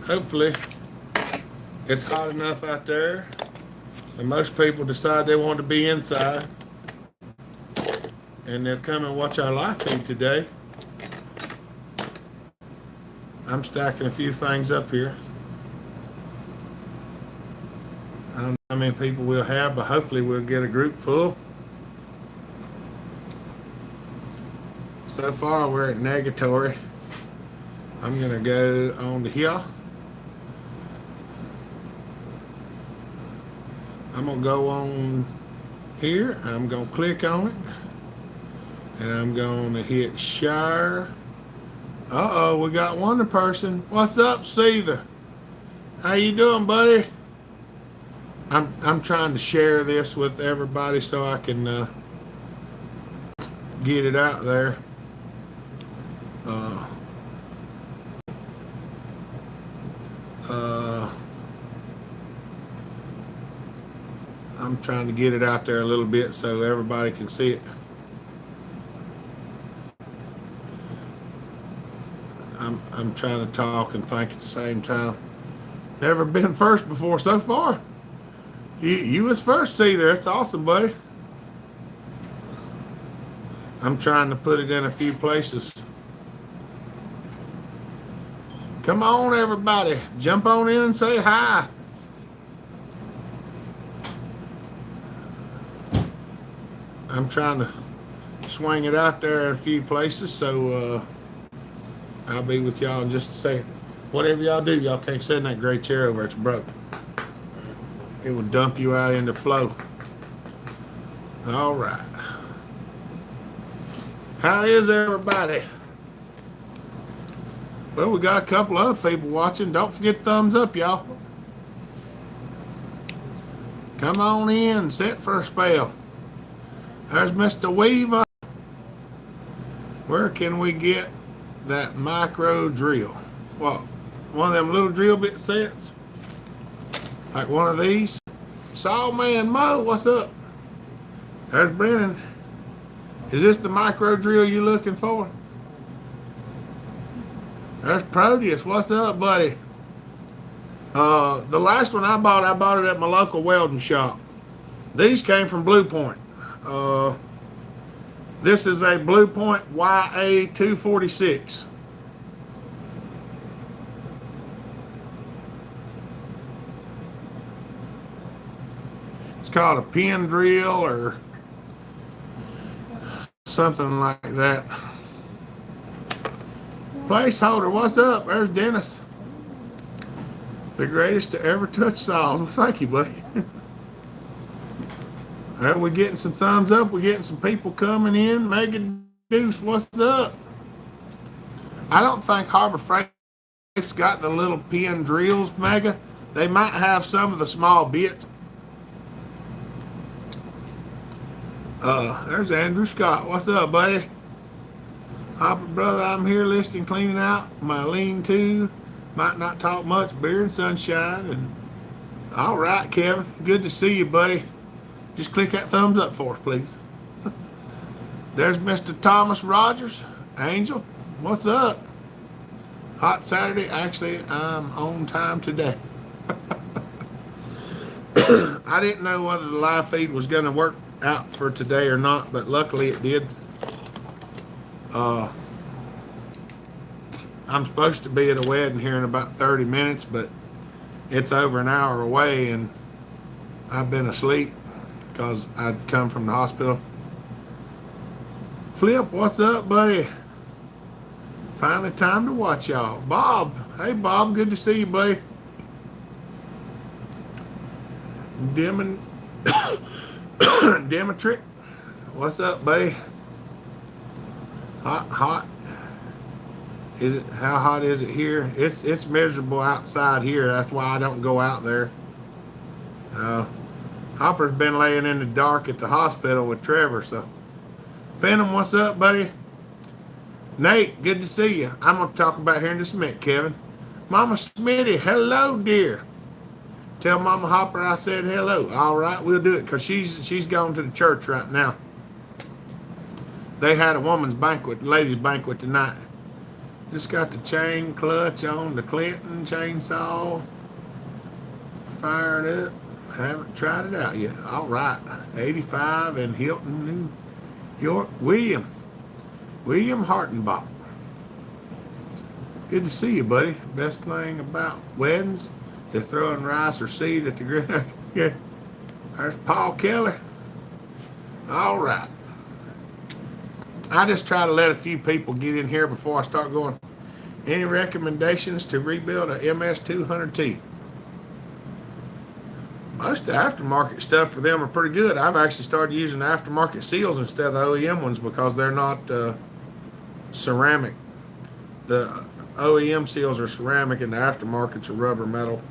hopefully it's hot enough out there and most people decide they want to be inside and they'll come and watch our live feed today. I'm stacking a few things up here. I don't know how many people we'll have, but hopefully we'll get a group full. So far we're at negatory. I'm gonna go on to here. I'm gonna go on here. I'm gonna click on it. And I'm gonna hit share. Uh-oh, we got one person. What's up, Seether? How you doing, buddy? I'm trying to share this with everybody so I can get it out there. I'm trying to get it out there a little bit so everybody can see it. I'm trying to talk and think at the same time. Never been first before so far. You was first, Seether. That's awesome, buddy. I'm trying to put it in a few places. Come on, everybody. Jump on in and say hi. I'm trying to swing it out there in a few places, so I'll be with y'all in just a second. Whatever y'all do, y'all can't sit in that gray chair over. It's broke. It will dump you out into flow. All right. How is everybody? Well, we got a couple other people watching. Don't forget thumbs up, y'all. Come on in, sit for a spell. There's Mr. Weaver. Where can we get that micro drill? What? One of them little drill bit sets? Like one of these? Sawman Mo, what's up? There's Brennan. Is this the micro drill you're looking for? There's Proteus. What's up, buddy? The last one I bought it at my local welding shop. These came from Blue Point. This is a Blue Point YA246. It's called a pin drill or something like that. Placeholder, what's up? There's Dennis. The greatest to ever touch saws. Well, thank you, buddy. Well, we're getting some thumbs up. We're getting some people coming in. Megan Deuce, what's up? I don't think Harbor Freight's got the little pin drills, Mega. They might have some of the small bits. There's Andrew Scott. What's up, buddy? Hopper brother, I'm here listening, cleaning out my lean-to. Might not talk much, beer and sunshine. And all right, Kevin. Good to see you, buddy. Just click that thumbs up for us, please. There's Mr. Thomas Rogers. Angel, what's up? Hot Saturday. Actually, I'm on time today. I didn't know whether the live feed was going to work out for today or not, but luckily it did. I'm supposed to be at a wedding here in about 30 minutes, but it's over an hour away and I've been asleep because I'd come from the hospital. Flip, what's up, buddy? Finally time to watch y'all. Bob, hey Bob, good to see you, buddy. Demetric, what's up, buddy? Hot. Is it? How hot is it here? It's miserable outside here. That's why I don't go out there. Hopper's been laying in the dark at the hospital with Trevor. So, Phantom, what's up, buddy? Nate, good to see you. I'm gonna talk about here in just a minute, Kevin. Mama Smitty, hello, dear. Tell Mama Hopper I said hello. All right, we'll do it because she's going to the church right now. They had a woman's banquet, ladies' banquet tonight. Just got the chain clutch on the Clinton chainsaw fired up. Haven't tried it out yet. All right, 85 in Hilton, New York. William Hartenbach. Good to see you, buddy. Best thing about weddings is throwing rice or seed at the grill. Yeah, there's Paul Kelly. All right. I just try to let a few people get in here before I start going. Any recommendations to rebuild a MS200T? Most of the aftermarket stuff for them are pretty good. I've actually started using aftermarket seals instead of the OEM ones because they're not ceramic. The OEM seals are ceramic and the aftermarkets are rubber metal.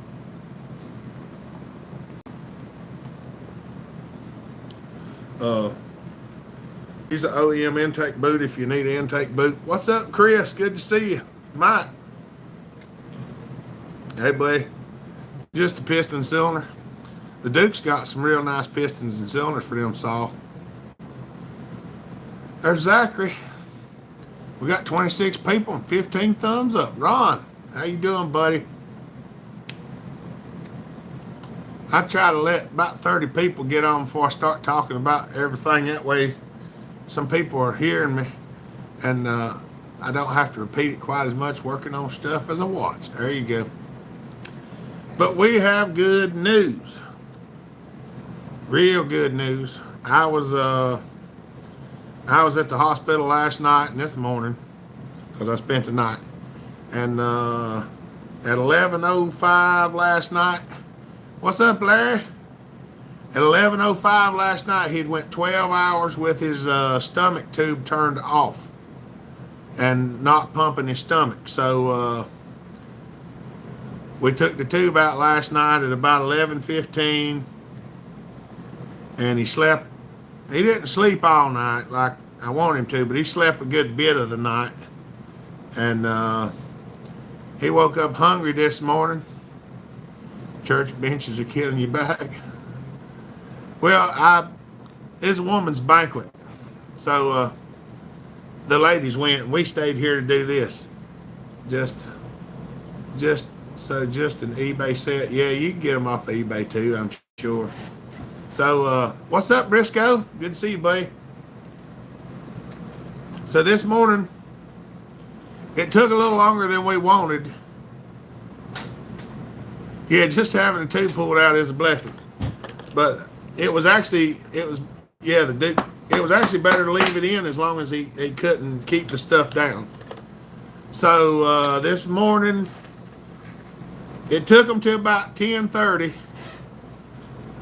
Use an OEM intake boot if you need an intake boot. What's up, Chris? Good to see you. Mike. Hey, buddy. Just a piston cylinder. The Duke's got some real nice pistons and cylinders for them, Saul. There's Zachary. We got 26 people and 15 thumbs up. Ron, how you doing, buddy? I try to let about 30 people get on before I start talking about everything. That way some people are hearing me and I don't have to repeat it quite as much working on stuff as I watch. There you go. But we have good news. Real good news. I was at the hospital last night and this morning because I spent the night. And at 11:05 last night, what's up, Larry? At 11:05 last night, he'd went 12 hours with his stomach tube turned off and not pumping his stomach. So we took the tube out last night at about 11:15, and he slept. He didn't sleep all night like I want him to, but he slept a good bit of the night. And he woke up hungry this morning. Church benches are killing you back. Well, it's a woman's banquet. So the ladies went. We stayed here to do this. Just an eBay set. Yeah, you can get them off of eBay too, I'm sure. So what's up, Briscoe? Good to see you, buddy. So this morning, it took a little longer than we wanted. Yeah, just having the tube pulled out is a blessing. But it was actually better to leave it in as long as he couldn't keep the stuff down. So this morning, it took him to about 10:30.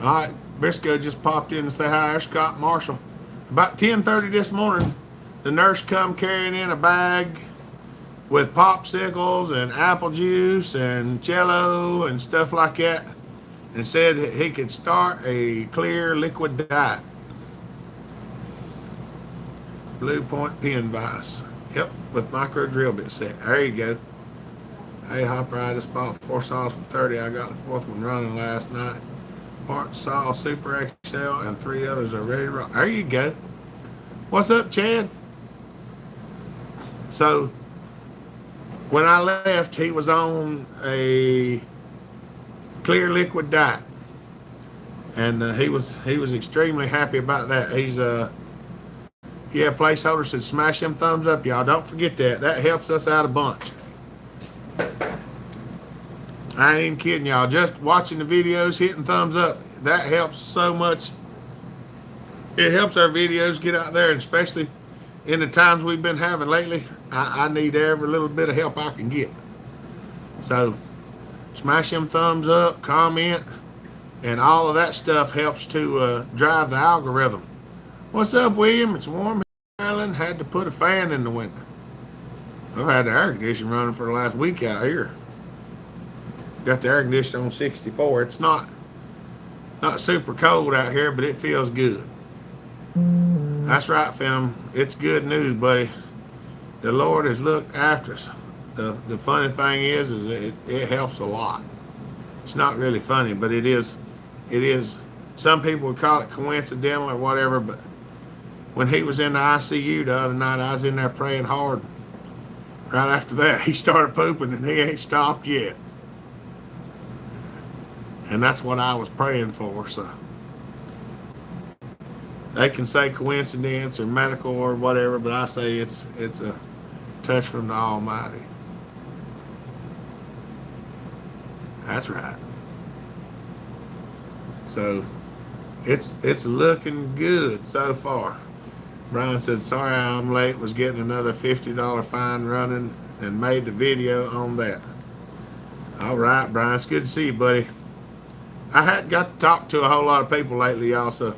All right, Briscoe just popped in to say hi. There's Scott Marshall. About 10:30 this morning, the nurse come carrying in a bag with popsicles and apple juice and Jello and stuff like that, and said he could start a clear liquid diet. Blue Point pin vise. Yep, with micro drill bit set. There you go. Hey, Hopper, I just bought 4 saws for 30. I got the 4th one running last night. Part saw Super XL and 3 others are ready to roll. There you go. What's up, Chad? So when I left, he was on a clear liquid diet, and he was extremely happy about that. He's placeholder said smash them thumbs up, y'all. Don't forget that. That helps us out a bunch. I ain't even kidding y'all. Just watching the videos, hitting thumbs up, that helps so much. It helps our videos get out there, and especially in the times we've been having lately. I need every little bit of help I can get. So smash them thumbs up, comment, and all of that stuff helps to drive the algorithm. What's up, William? It's warm in Ireland. Had to put a fan in the window. I've had the air conditioning running for the last week out here. Got the air conditioner on 64. It's not super cold out here, but it feels good. That's right, fam. It's good news, buddy. The Lord has looked after us. The funny thing is it helps a lot. It's not really funny, but it is. Some people would call it coincidental or whatever, but when he was in the ICU the other night, I was in there praying hard. Right after that, he started pooping, and he ain't stopped yet. And that's what I was praying for. So they can say coincidence or medical or whatever, but I say it's a touch from the Almighty. That's right. So it's looking good so far. Brian said, sorry I'm late, was getting another $50 fine running and made the video on that. All right, Brian, it's good to see you, buddy. I hadn't got to talk to a whole lot of people lately, y'all, so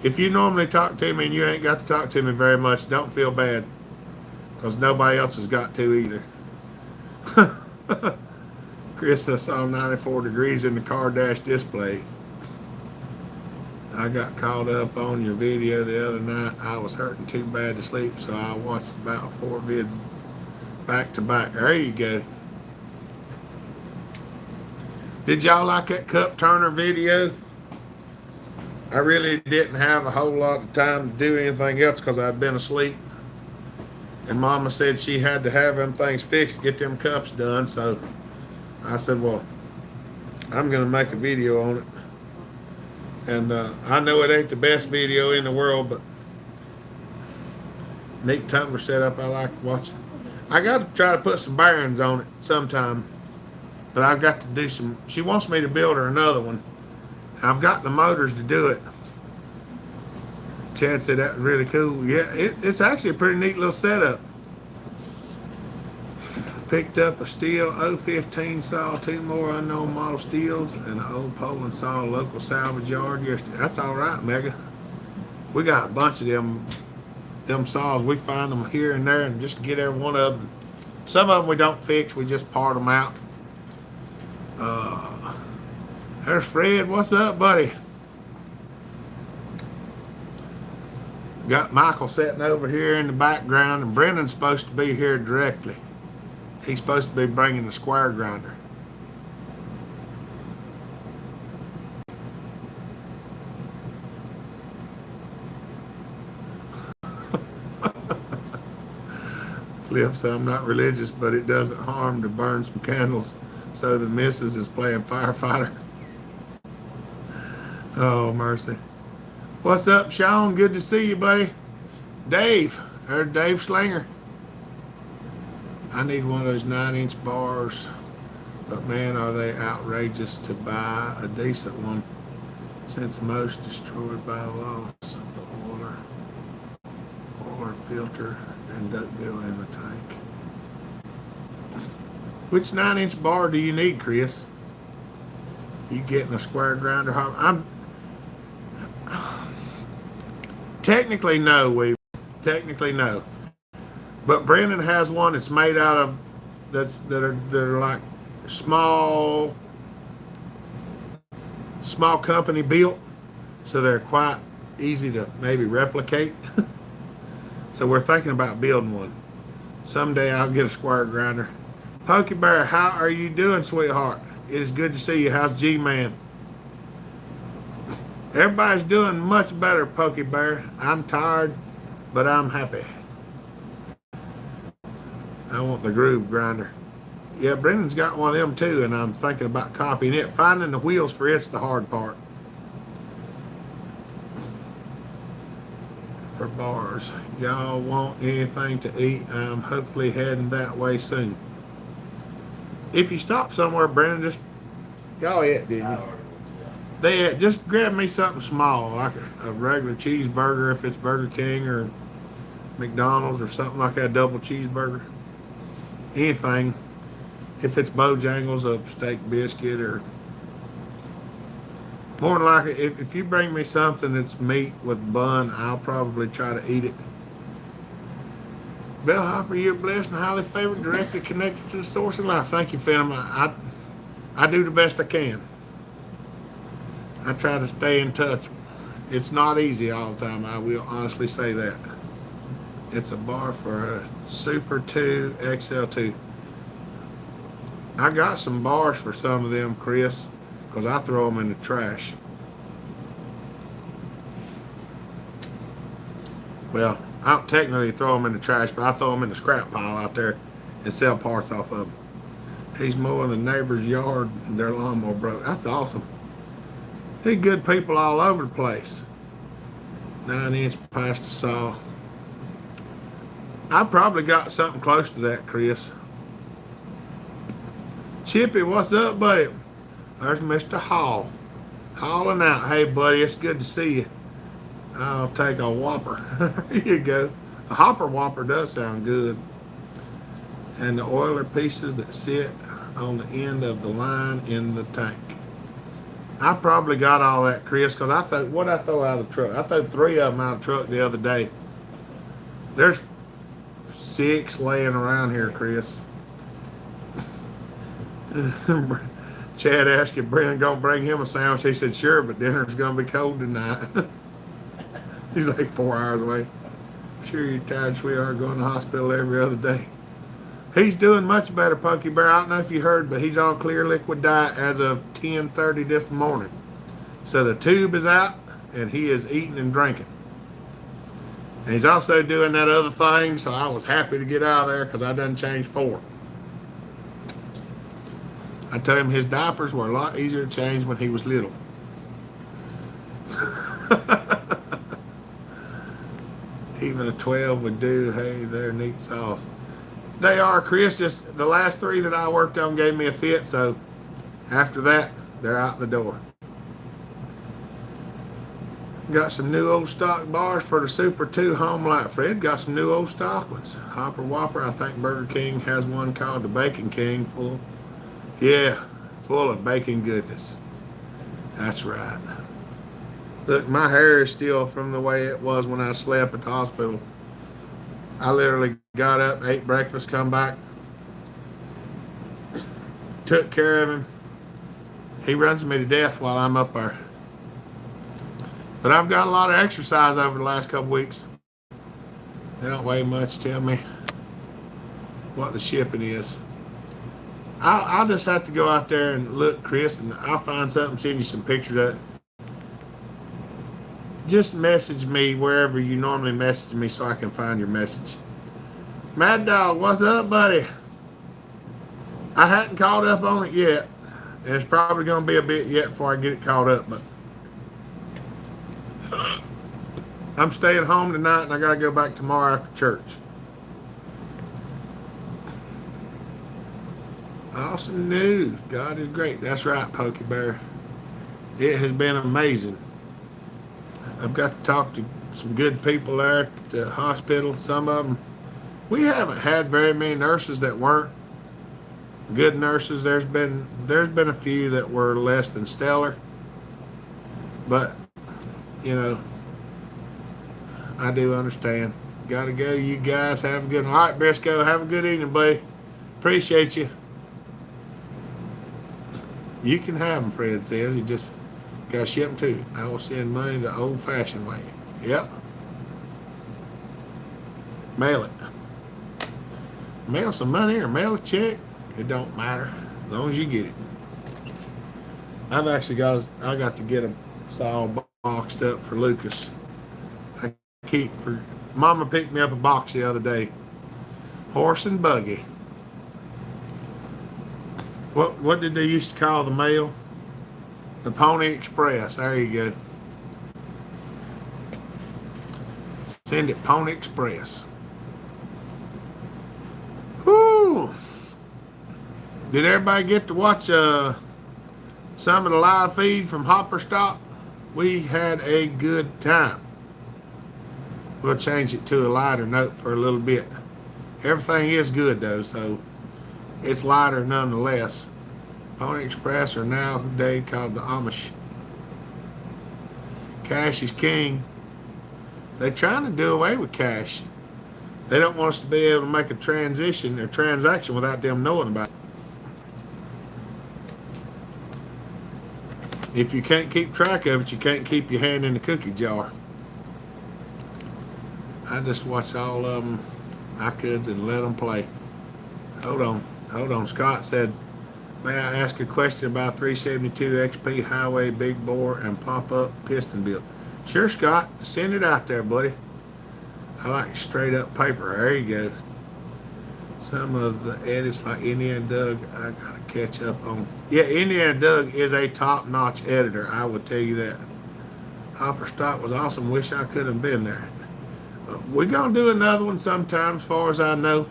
if you normally talk to me and you ain't got to talk to me very much, don't feel bad, because nobody else has got to either. Chris, I saw 94 degrees in the car dash display. I got caught up on your video the other night. I was hurting too bad to sleep, so I watched about 4 vids back to back. There you go. Did y'all like that cup turner video? I really didn't have a whole lot of time to do anything else because I'd been asleep. And Mama said she had to have them things fixed to get them cups done. So I said, well, I'm going to make a video on it. And I know it ain't the best video in the world, but neat tumbler setup I like watching. I got to try to put some bearings on it sometime, but I've got to do some. She wants me to build her another one. I've got the motors to do it. Chad said that was really cool. Yeah, it's actually a pretty neat little setup. Picked up a steel 015 saw, 2 more unknown model steels, and an old Poland saw, local salvage yard yesterday. That's all right, Mega. We got a bunch of them saws. We find them here and there and just get every one of them. Some of them we don't fix. We just part them out. There's Fred. What's up, buddy? Got Michael sitting over here in the background, and Brendan's supposed to be here directly. He's supposed to be bringing the square grinder. Flip said, I'm not religious, but it doesn't harm to burn some candles so the missus is playing firefighter. Oh, mercy. What's up, Sean? Good to see you, buddy. Dave. There's Dave Slinger. I need one of those 9-inch bars, but man, are they outrageous to buy a decent one, since most destroyed by loss of the oiler filter and duckbill in the tank. Which 9-inch bar do you need, Chris? You getting a square grinder? I'm technically no, technically no. But Brandon has one that's made out of that are like small company built, so they're quite easy to maybe replicate. So we're thinking about building one. Someday I'll get a square grinder. Pokey Bear, how are you doing, sweetheart? It is good to see you. How's G-Man? Everybody's doing much better, Pokey Bear. I'm tired, but I'm happy. I want the groove grinder. Yeah, Brendan's got one of them too, and I'm thinking about copying it. Finding the wheels for it's the hard part. For bars. Y'all want anything to eat? I'm hopefully heading that way soon. If you stop somewhere, Brendan, just y'all ate, didn't you? Just grab me something small, like a regular cheeseburger if it's Burger King or McDonald's or something like that, double cheeseburger. Anything. If it's Bojangles, a steak biscuit, or more than likely, if you bring me something that's meat with bun, I'll probably try to eat it. Bellhopper, you're blessed and highly favored, directly connected to the source of life. Thank you, Phantom. I do the best I can. I try to stay in touch. It's not easy all the time. I will honestly say that. It's a bar for a Super 2 XL2. I got some bars for some of them, Chris, because I throw them in the trash. Well, I don't technically throw them in the trash, but I throw them in the scrap pile out there and sell parts off of them. He's mowing the neighbor's yard and their lawnmower broke. That's awesome. He's good people all over the place. 9-inch pasta saw. I probably got something close to that, Chris. Chippy, what's up, buddy? There's Mr. Hall. Hauling out. Hey, buddy, it's good to see you. I'll take a Whopper. Here you go. A Hopper Whopper does sound good. And the oiler pieces that sit on the end of the line in the tank. I probably got all that, Chris, because I thought, what I throw out of the truck? I threw 3 of them out of the truck the other day. There's 6 laying around here, Chris. Chad asked if Brandon gonna bring him a sandwich. He said, sure, but dinner's gonna be cold tonight. He's like 4 hours away. I'm sure you're tired, sweetheart, going to the hospital every other day. He's doing much better, Pokey Bear. I don't know if you heard, but he's on clear liquid diet as of 10:30 this morning. So the tube is out, and he is eating and drinking. And he's also doing that other thing, so I was happy to get out of there because I done changed 4. I told him his diapers were a lot easier to change when he was little. Even a 12 would do. Hey, they're neat sauce. They are, Chris. Just the last 3 that I worked on gave me a fit, so after that, they're out the door. Got some new old stock bars for the Super 2 Home Light. Fred got some new old stock ones. Hopper Whopper. I think Burger King has one called the Bacon King full. Yeah, full of bacon goodness. That's right. Look, my hair is still from the way it was when I slept at the hospital. I literally got up, ate breakfast, come back, took care of him. He runs me to death while I'm up there. But I've got a lot of exercise over the last couple weeks. They don't weigh much. Tell me what the shipping is. I'll just have to go out there and look, Chris, and I'll find something, send you some pictures of it. Just message me wherever you normally message me so I can find your message. Mad Dog, what's up, buddy? I hadn't caught up on it yet. And it's probably going to be a bit yet before I get it caught up, but I'm staying home tonight and I got to go back tomorrow after church. Awesome news. God is great. That's right, Pokey Bear. It has been amazing. I've got to talk to some good people there at the hospital. Some of them, we haven't had very many nurses that weren't good nurses. There's been a few that were less than stellar. But, you know, I do understand. Got to go. You guys have a good one. All right, Briscoe, have a good evening, buddy. Appreciate you. You can have them, Fred says. You just got to ship them too. I will send money the old-fashioned way. Yep. Mail it. Mail some money or mail a check. It don't matter as long as you get it. I got to get a saw boxed up for Lucas. Mama picked me up a box the other day. Horse and buggy. What did they used to call the mail? The Pony Express. There you go. Send it Pony Express. Whoo! Did everybody get to watch some of the live feed from Hopper Stock? We had a good time. We'll change it to a lighter note for a little bit. Everything is good though, so it's lighter nonetheless. Pony Express are nowadays called the Amish. Cash is king. They're trying to do away with cash. They don't want us to be able to make a transaction without them knowing about it. If you can't keep track of it, you can't keep your hand in the cookie jar. I just watched all of them I could and let them play. Hold on. Scott said, may I ask a question about 372 XP highway big bore and pop-up piston build? Sure, Scott. Send it out there, buddy. I like straight up paper. There you go. Some of the edits like Indiana Doug, I gotta catch up on. Yeah, Indiana Doug is a top-notch editor. I would tell you that. Hopper Stock was awesome. Wish I could have been there. We're gonna do another one sometime, as far as I know.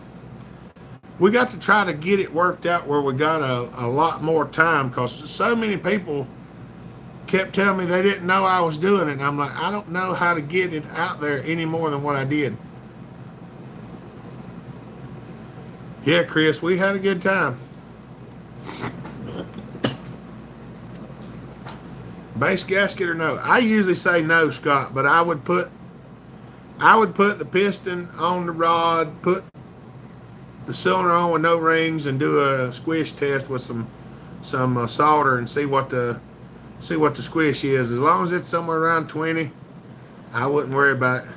We got to try to get it worked out where we got a lot more time, because so many people kept telling me they didn't know I was doing it. And I'm like, I don't know how to get it out there any more than what I did. Yeah, Chris, we had a good time. Base gasket or no? I usually say no, Scott, but I would put the piston on the rod, put the cylinder on with no rings, and do a squish test with some solder and see what the squish is. As long as it's somewhere around 20, I wouldn't worry about it.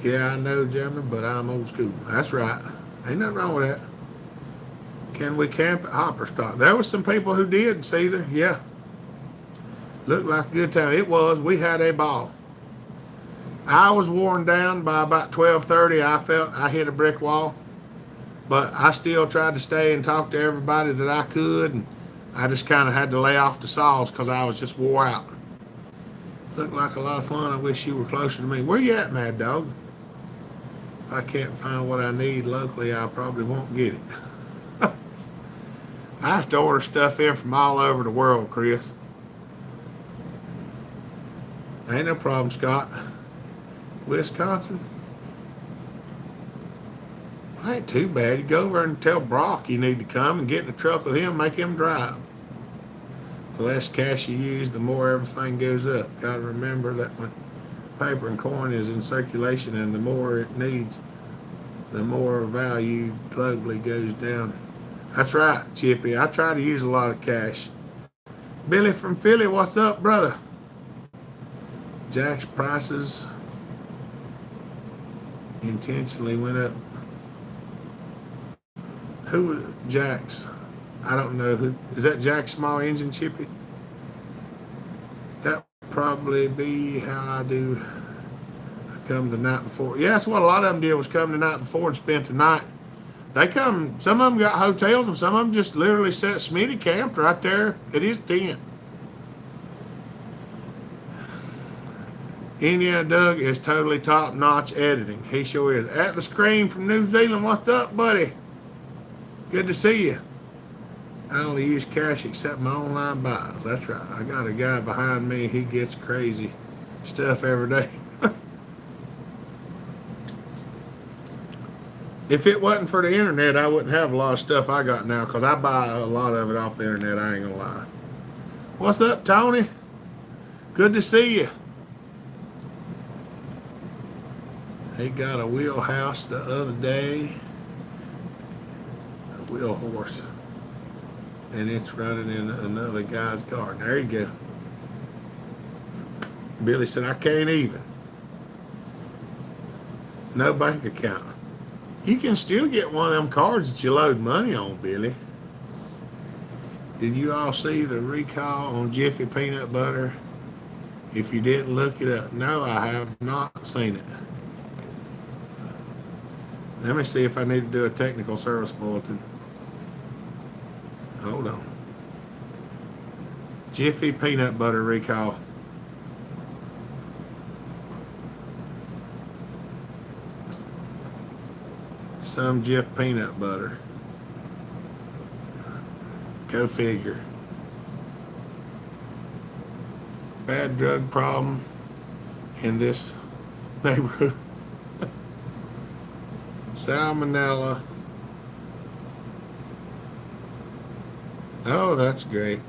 Yeah, I know, Jeremy, but I'm old school. That's right. Ain't nothing wrong with that. Can we camp at Hopper Stock? There was some people who did, Cedar. Yeah. Looked like a good time. It was. We had a ball. I was worn down by about 12:30. I felt I hit a brick wall. But I still tried to stay and talk to everybody that I could. And I just kind of had to lay off the saws because I was just wore out. Looked like a lot of fun. I wish you were closer to me. Where you at, Mad Dog? If I can't find what I need locally, I probably won't get it. I have to order stuff in from all over the world, Chris. Ain't no problem, Scott. Wisconsin? Ain't too bad. You go over and tell Brock you need to come and get in the truck with him, make him drive. The less cash you use, the more everything goes up. Gotta remember that when paper and coin is in circulation, and the more it needs, the more value globally goes down. That's right, Jiffy. I try to use a lot of cash. Billy from Philly, what's up, brother? Jack's prices intentionally went up. Who was Jack's? I don't know who. Is that Jack's small engine, Chippy? That would probably be how I do. I come the night before. Yeah, that's what a lot of them did, was come the night before and spent the night. They come, some of them got hotels, and some of them just literally set Smitty camped right there at his tent. Indiana Doug is totally top-notch editing. He sure is. At the screen from New Zealand, what's up, buddy? Good to see you. I only use cash except my online buys. That's right. I got a guy behind me. He gets crazy stuff every day. If it wasn't for the internet, I wouldn't have a lot of stuff I got now, because I buy a lot of it off the internet. I ain't gonna lie. What's up, Tony? Good to see you. He got a wheelhouse the other day. A wheel horse. And it's running in another guy's garden. There you go. Billy said, I can't even. No bank account. You can still get one of them cards that you load money on, Billy. Did you all see the recall on Jiffy peanut butter? If you didn't, look it up. No, I have not seen it. Let me see if I need to do a technical service bulletin. Hold on. Jiffy peanut butter recall. Some Jif peanut butter. Go figure. Bad drug problem in this neighborhood. Salmonella. Oh, that's great.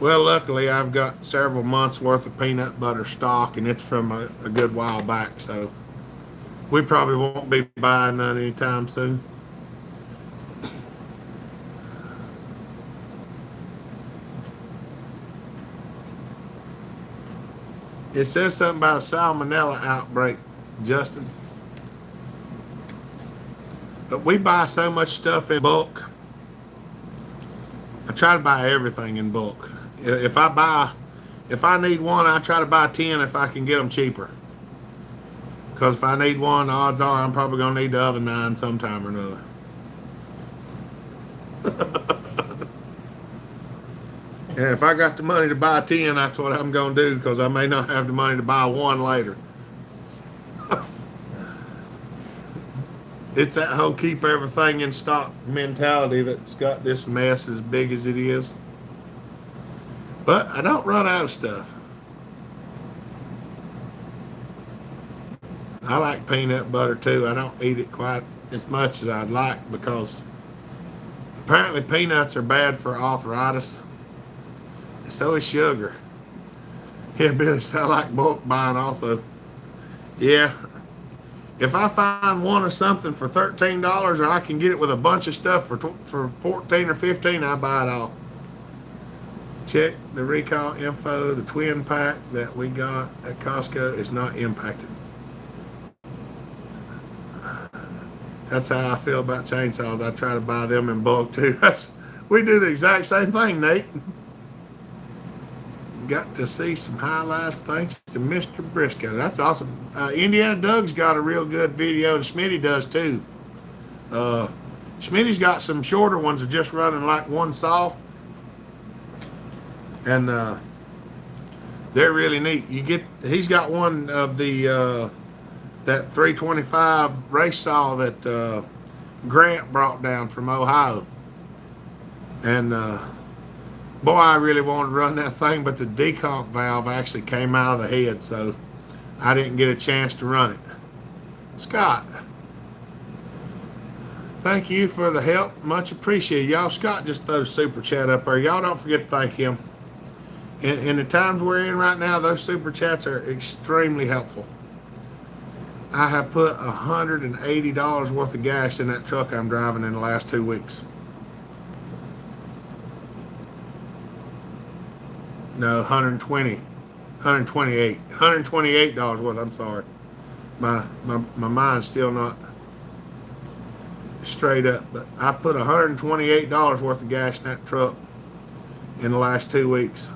Well, luckily I've got several months worth of peanut butter stock, and it's from a good while back, so we probably won't be buying none anytime soon. It says something about a salmonella outbreak, Justin. But we buy so much stuff in bulk. I try to buy everything in bulk. If I need one, I try to buy 10 if I can get them cheaper. Because if I need one, the odds are I'm probably going to need the other 9 sometime or another. And if I got the money to buy 10, that's what I'm going to do, because I may not have the money to buy one later. It's that whole keep everything in stock mentality that's got this mess as big as it is. But I don't run out of stuff. I like peanut butter too. I don't eat it quite as much as I'd like, because apparently peanuts are bad for arthritis. So is sugar. Yeah, Billy, I like bulk buying also. Yeah. If I find one or something for $13, or I can get it with a bunch of stuff for 14 or 15, I buy it all. Check the recall info. The twin pack that we got at Costco is not impacted. That's how I feel about chainsaws. I try to buy them in bulk too. We do the exact same thing, Nate. Got to see some highlights thanks to Mr. Briscoe. That's awesome. Indiana Doug's got a real good video, and Smitty does too. Smitty's got some shorter ones that just running like one saw, and they're really neat. He's got one of the that 325 race saw that Grant brought down from Ohio, and boy, I really wanted to run that thing, but the decomp valve actually came out of the head, so I didn't get a chance to run it. Scott, thank you for the help. Much appreciated. Y'all, Scott just threw a super chat up there. Y'all don't forget to thank him. In the times we're in right now, those super chats are extremely helpful. I have put $180 worth of gas in that truck I'm driving in the last 2 weeks. No, 120, 128, $128 worth. I'm sorry. My mind's still not straight up, but I put $128 worth of gas in that truck in the last 2 weeks.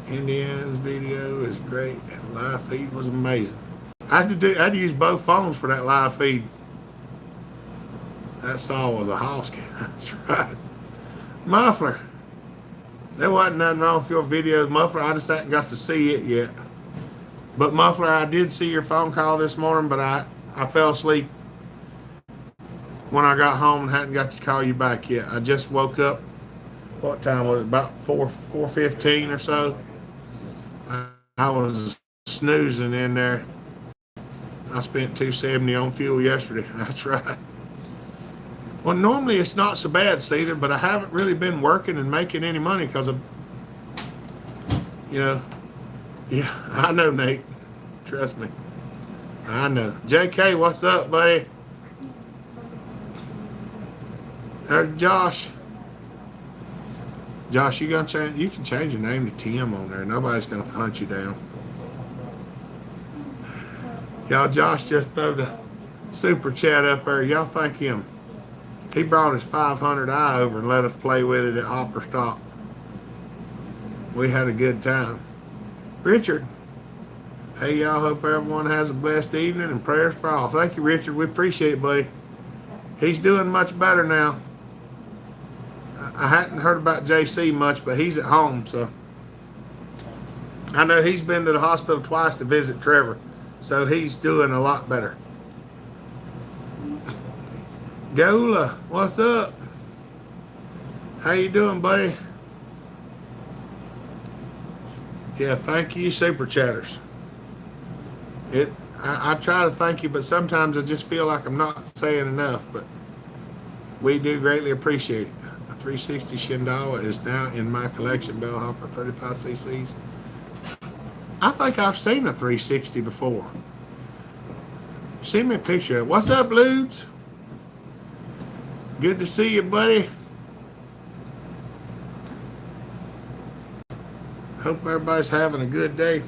Indiana's video is great. Live feed was amazing. I had to use both phones for that live feed. That saw was a Hosky. That's right. Muffler. There wasn't nothing wrong with your videos, Muffler. I just haven't got to see it yet. But Muffler, I did see your phone call this morning, but I fell asleep when I got home and hadn't got to call you back yet. I just woke up. What time was it? About 4:15 or so. I was snoozing in there. I spent $270 on fuel yesterday. That's right. Well, normally it's not so bad, Cedar, but I haven't really been working and making any money because of, yeah, I know, Nate. Trust me. I know. JK, what's up, buddy? There's Josh. Josh, you can change your name to Tim on there. Nobody's gonna hunt you down. Y'all, Josh just threw the super chat up there. Y'all thank him. He brought his 500i over and let us play with it at Hopper Stop. We had a good time. Richard, hey y'all, hope everyone has a blessed evening and prayers for all. Thank you, Richard. We appreciate it, buddy. He's doing much better now. I hadn't heard about JC much, but he's at home, so. I know he's been to the hospital twice to visit Trevor, so he's doing a lot better. Gola, what's up? How you doing, buddy? Yeah, thank you, super chatters. I try to thank you, but sometimes I just feel like I'm not saying enough, but we do greatly appreciate it. A 360 Shindawa is now in my collection, Bellhopper 35 cc's. I think I've seen a 360 before. Send me a picture of it. What's up, Ludes? Good to see you, buddy. Hope everybody's having a good day.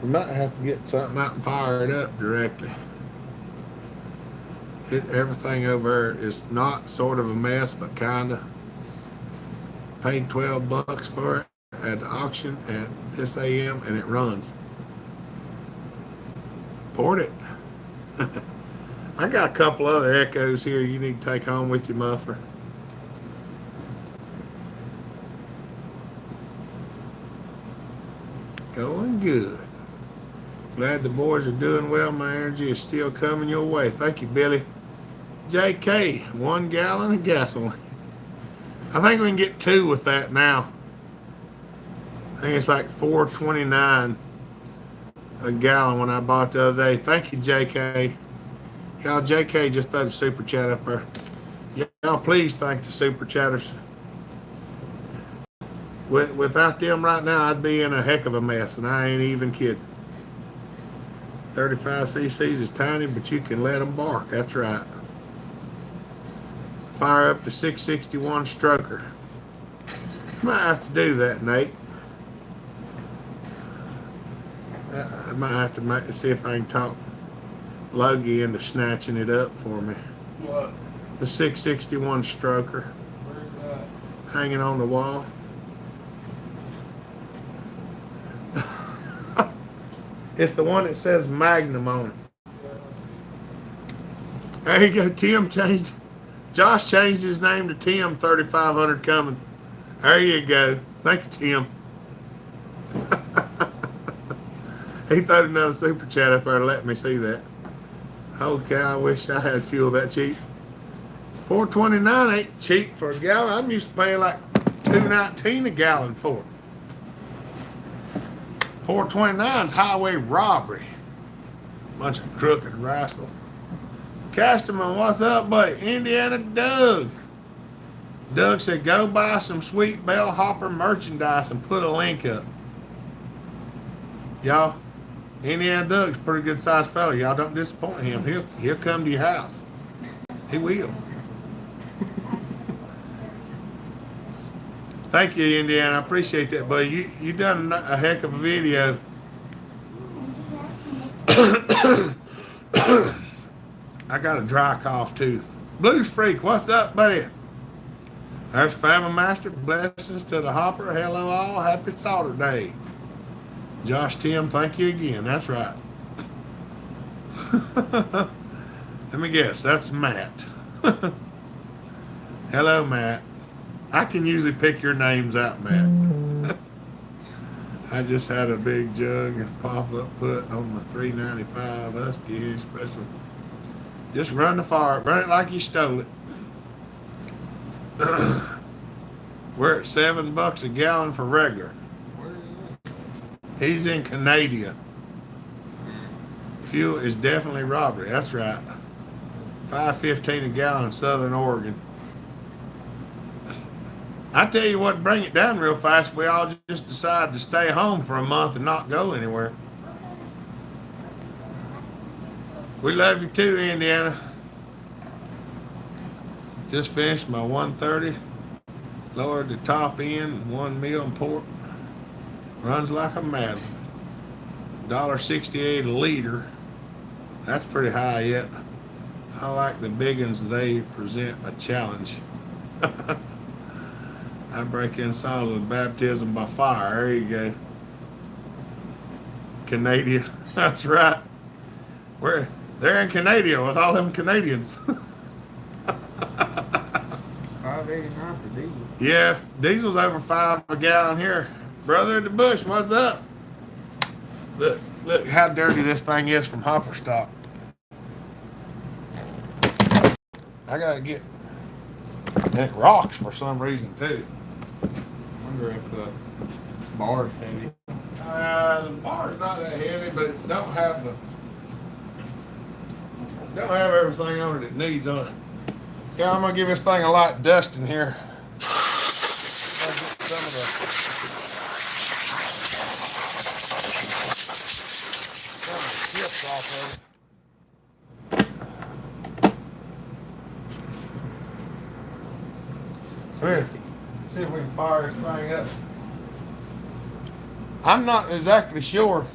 We might have to get something out and fire it up directly. Everything over there is not sort of a mess, but kind of. paid $12 for it at the auction at this AM, and it runs. Port it. I got a couple other Echoes here you need to take home with your muffler. Going good. Glad the boys are doing well. My energy is still coming your way. Thank you, Billy. JK, 1 gallon of gasoline. I think we can get 2 with that now. I think it's like $4.29 a gallon when I bought the other day. Thank you, JK. Y'all, JK just threw the super chat up there. Y'all, please thank the super chatters. Without them right now, I'd be in a heck of a mess, and I ain't even kidding. 35 cc's is tiny, but you can let them bark. That's right. Fire up the 661 stroker. Might have to do that, Nate. I might have to see if I can talk Logie into snatching it up for me. What? The 661 stroker. Where's that? Hanging on the wall. It's the one that says Magnum on it. There you go. Tim changed. Josh changed his name to Tim 3500 Cummins. There you go. Thank you, Tim. He threw another super chat up there to let me see that. Okay, I wish I had fuel that cheap. $4.29 ain't cheap for a gallon. I'm used to paying like $2.19 a gallon for it. $4.29 highway robbery. Bunch of crooked rascals. Casterman, what's up, buddy? Indiana Doug. Doug said, go buy some sweet bellhopper merchandise and put a link up. Y'all, Indiana Doug's a pretty good sized fellow. Y'all don't disappoint him. He'll come to your house. He will. Thank you, Indiana. I appreciate that, buddy. You done a heck of a video. I got a dry cough too. Blues Freak, what's up, buddy? There's Family Master. Blessings to the hopper. Hello all. Happy Sawturday. Josh Tim, thank you again. That's right. Let me guess. That's Matt. Hello, Matt. I can usually pick your names out, Matt. I just had a big jug and pop-up put on my 395 Husky special. Just run the fire. Run it like you stole it. We're at $7 a gallon for regular. He's in Canada. Fuel is definitely robbery. That's right. $5.15 a gallon in Southern Oregon. I tell you what, bring it down real fast. We all just decide to stay home for a month and not go anywhere. We love you too, Indiana. Just finished my 130. Lowered the top end, 1 meal and pork. Runs like a mad one. $1.68 a liter. That's pretty high yet. I like the big ones. They present a challenge. I break in solid with baptism by fire. There you go. Canada. That's right. They're in Canada with all them Canadians. $5.89 for diesel. Yeah, diesel's over $5 a gallon here. Brother in the bush, what's up? Look how dirty this thing is from hopper stock. I gotta get, and it rocks for some reason too. I wonder if the bar's heavy. The bar's not that heavy, but it don't have everything on it it needs on it. Yeah, I'm gonna give this thing a light dusting here. I'll get some of the chips off of it. Here, see if we can fire this thing up. I'm not exactly sure,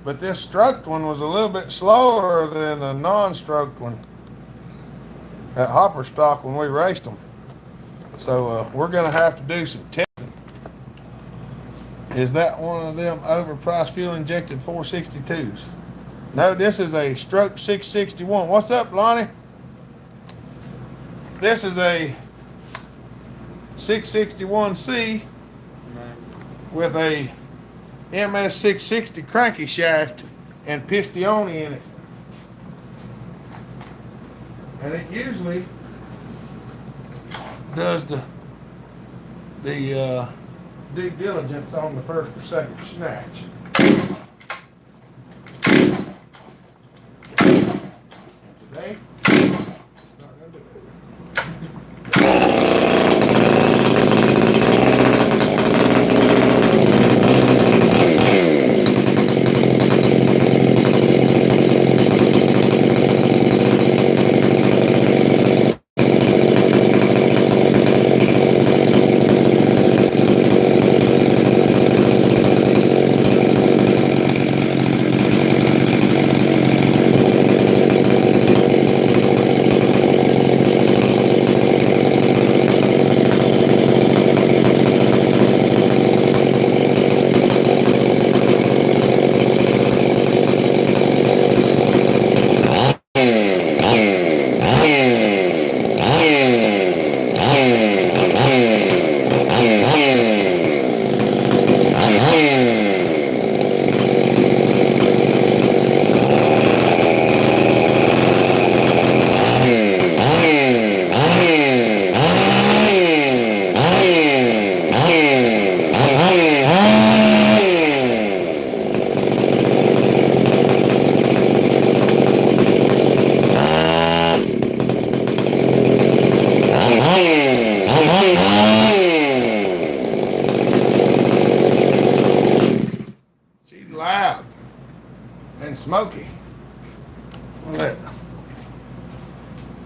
but this stroked one was a little bit slower than the non-stroked one at hopper stock when we raced them. So we're gonna have to do some testing. Is that one of them overpriced fuel injected 462s? No, this is a stroke 661. What's up, Lonnie? This is a 661C with a MS 660 cranky shaft and piston in it. And it usually does the due diligence on the first or second snatch. Today, it's not gonna do it. Smoky. Let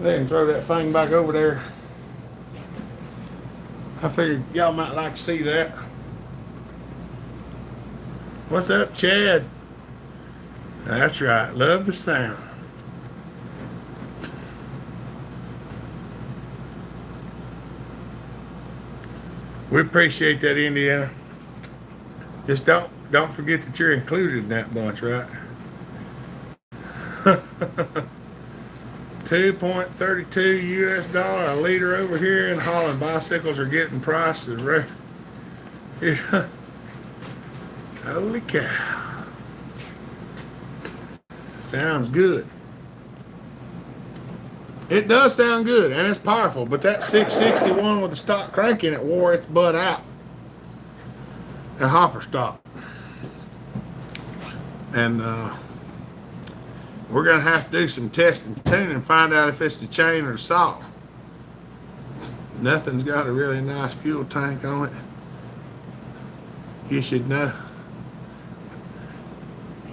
him throw that thing back over there. I figured y'all might like to see that. What's up, Chad? That's right. Love the sound. We appreciate that, Indiana. Just don't forget that you're included in that bunch, right? 2.32 US dollar a liter over here in Holland. Bicycles are getting prices. Yeah. Holy cow. Sounds good. It does sound good and it's powerful, but that 661 with the stock crank in it wore its butt out. The hopper stopped. And we're going to have to do some testing tuning and find out if it's the chain or the saw. Nothing's got a really nice fuel tank on it. You should know.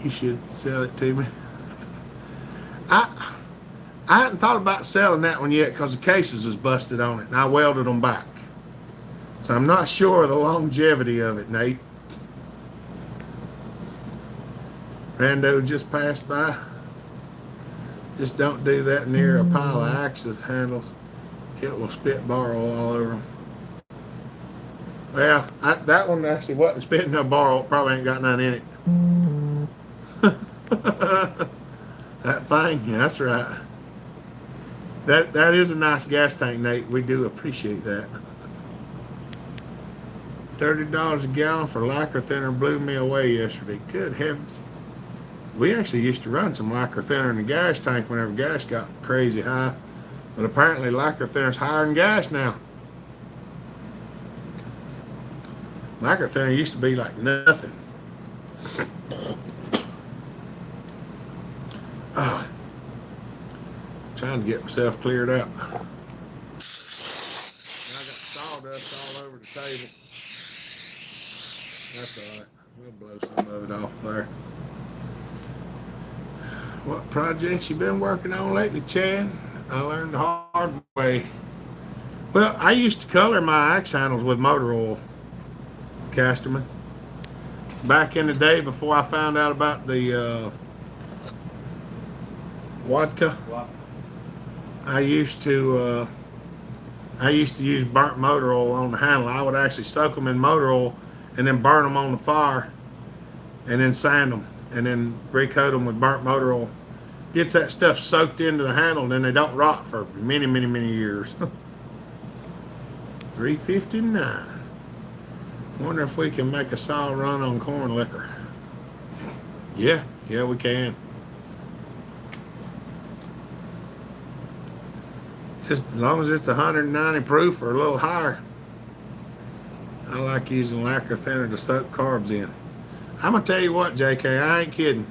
You should sell it to me. I hadn't thought about selling that one yet because the cases was busted on it and I welded them back. So I'm not sure of the longevity of it, Nate. Rando just passed by. Just don't do that near a pile of axis handles. It will spit bar oil all over them. Well, that one actually wasn't spitting no bar oil. Probably ain't got none in it. That thing, yeah, that's right. That is a nice gas tank, Nate. We do appreciate that. $30 a gallon for Lycra thinner blew me away yesterday. Good heavens. We actually used to run some Lycra thinner in the gas tank whenever gas got crazy high. But apparently Lycra thinner's higher than gas now. Lycra thinner used to be like nothing. Oh, trying to get myself cleared out. And I got sawdust all over the table. That's all right. We'll blow some of it off there. What projects you been working on lately, Chad? I learned the hard way. Well, I used to color my axe handles with motor oil, Casterman. Back in the day before I found out about the vodka, I used to I used to use burnt motor oil on the handle. I would actually soak them in motor oil and then burn them on the fire and then sand them and then recoat them with burnt motor oil. Gets that stuff soaked into the handle and then they don't rot for many, many, many years. $3.59. Wonder if we can make a solid run on corn liquor. Yeah, we can. Just as long as it's 190 proof or a little higher. I like using lacquer thinner to soak carbs in. I'm gonna tell you what, JK, I ain't kidding.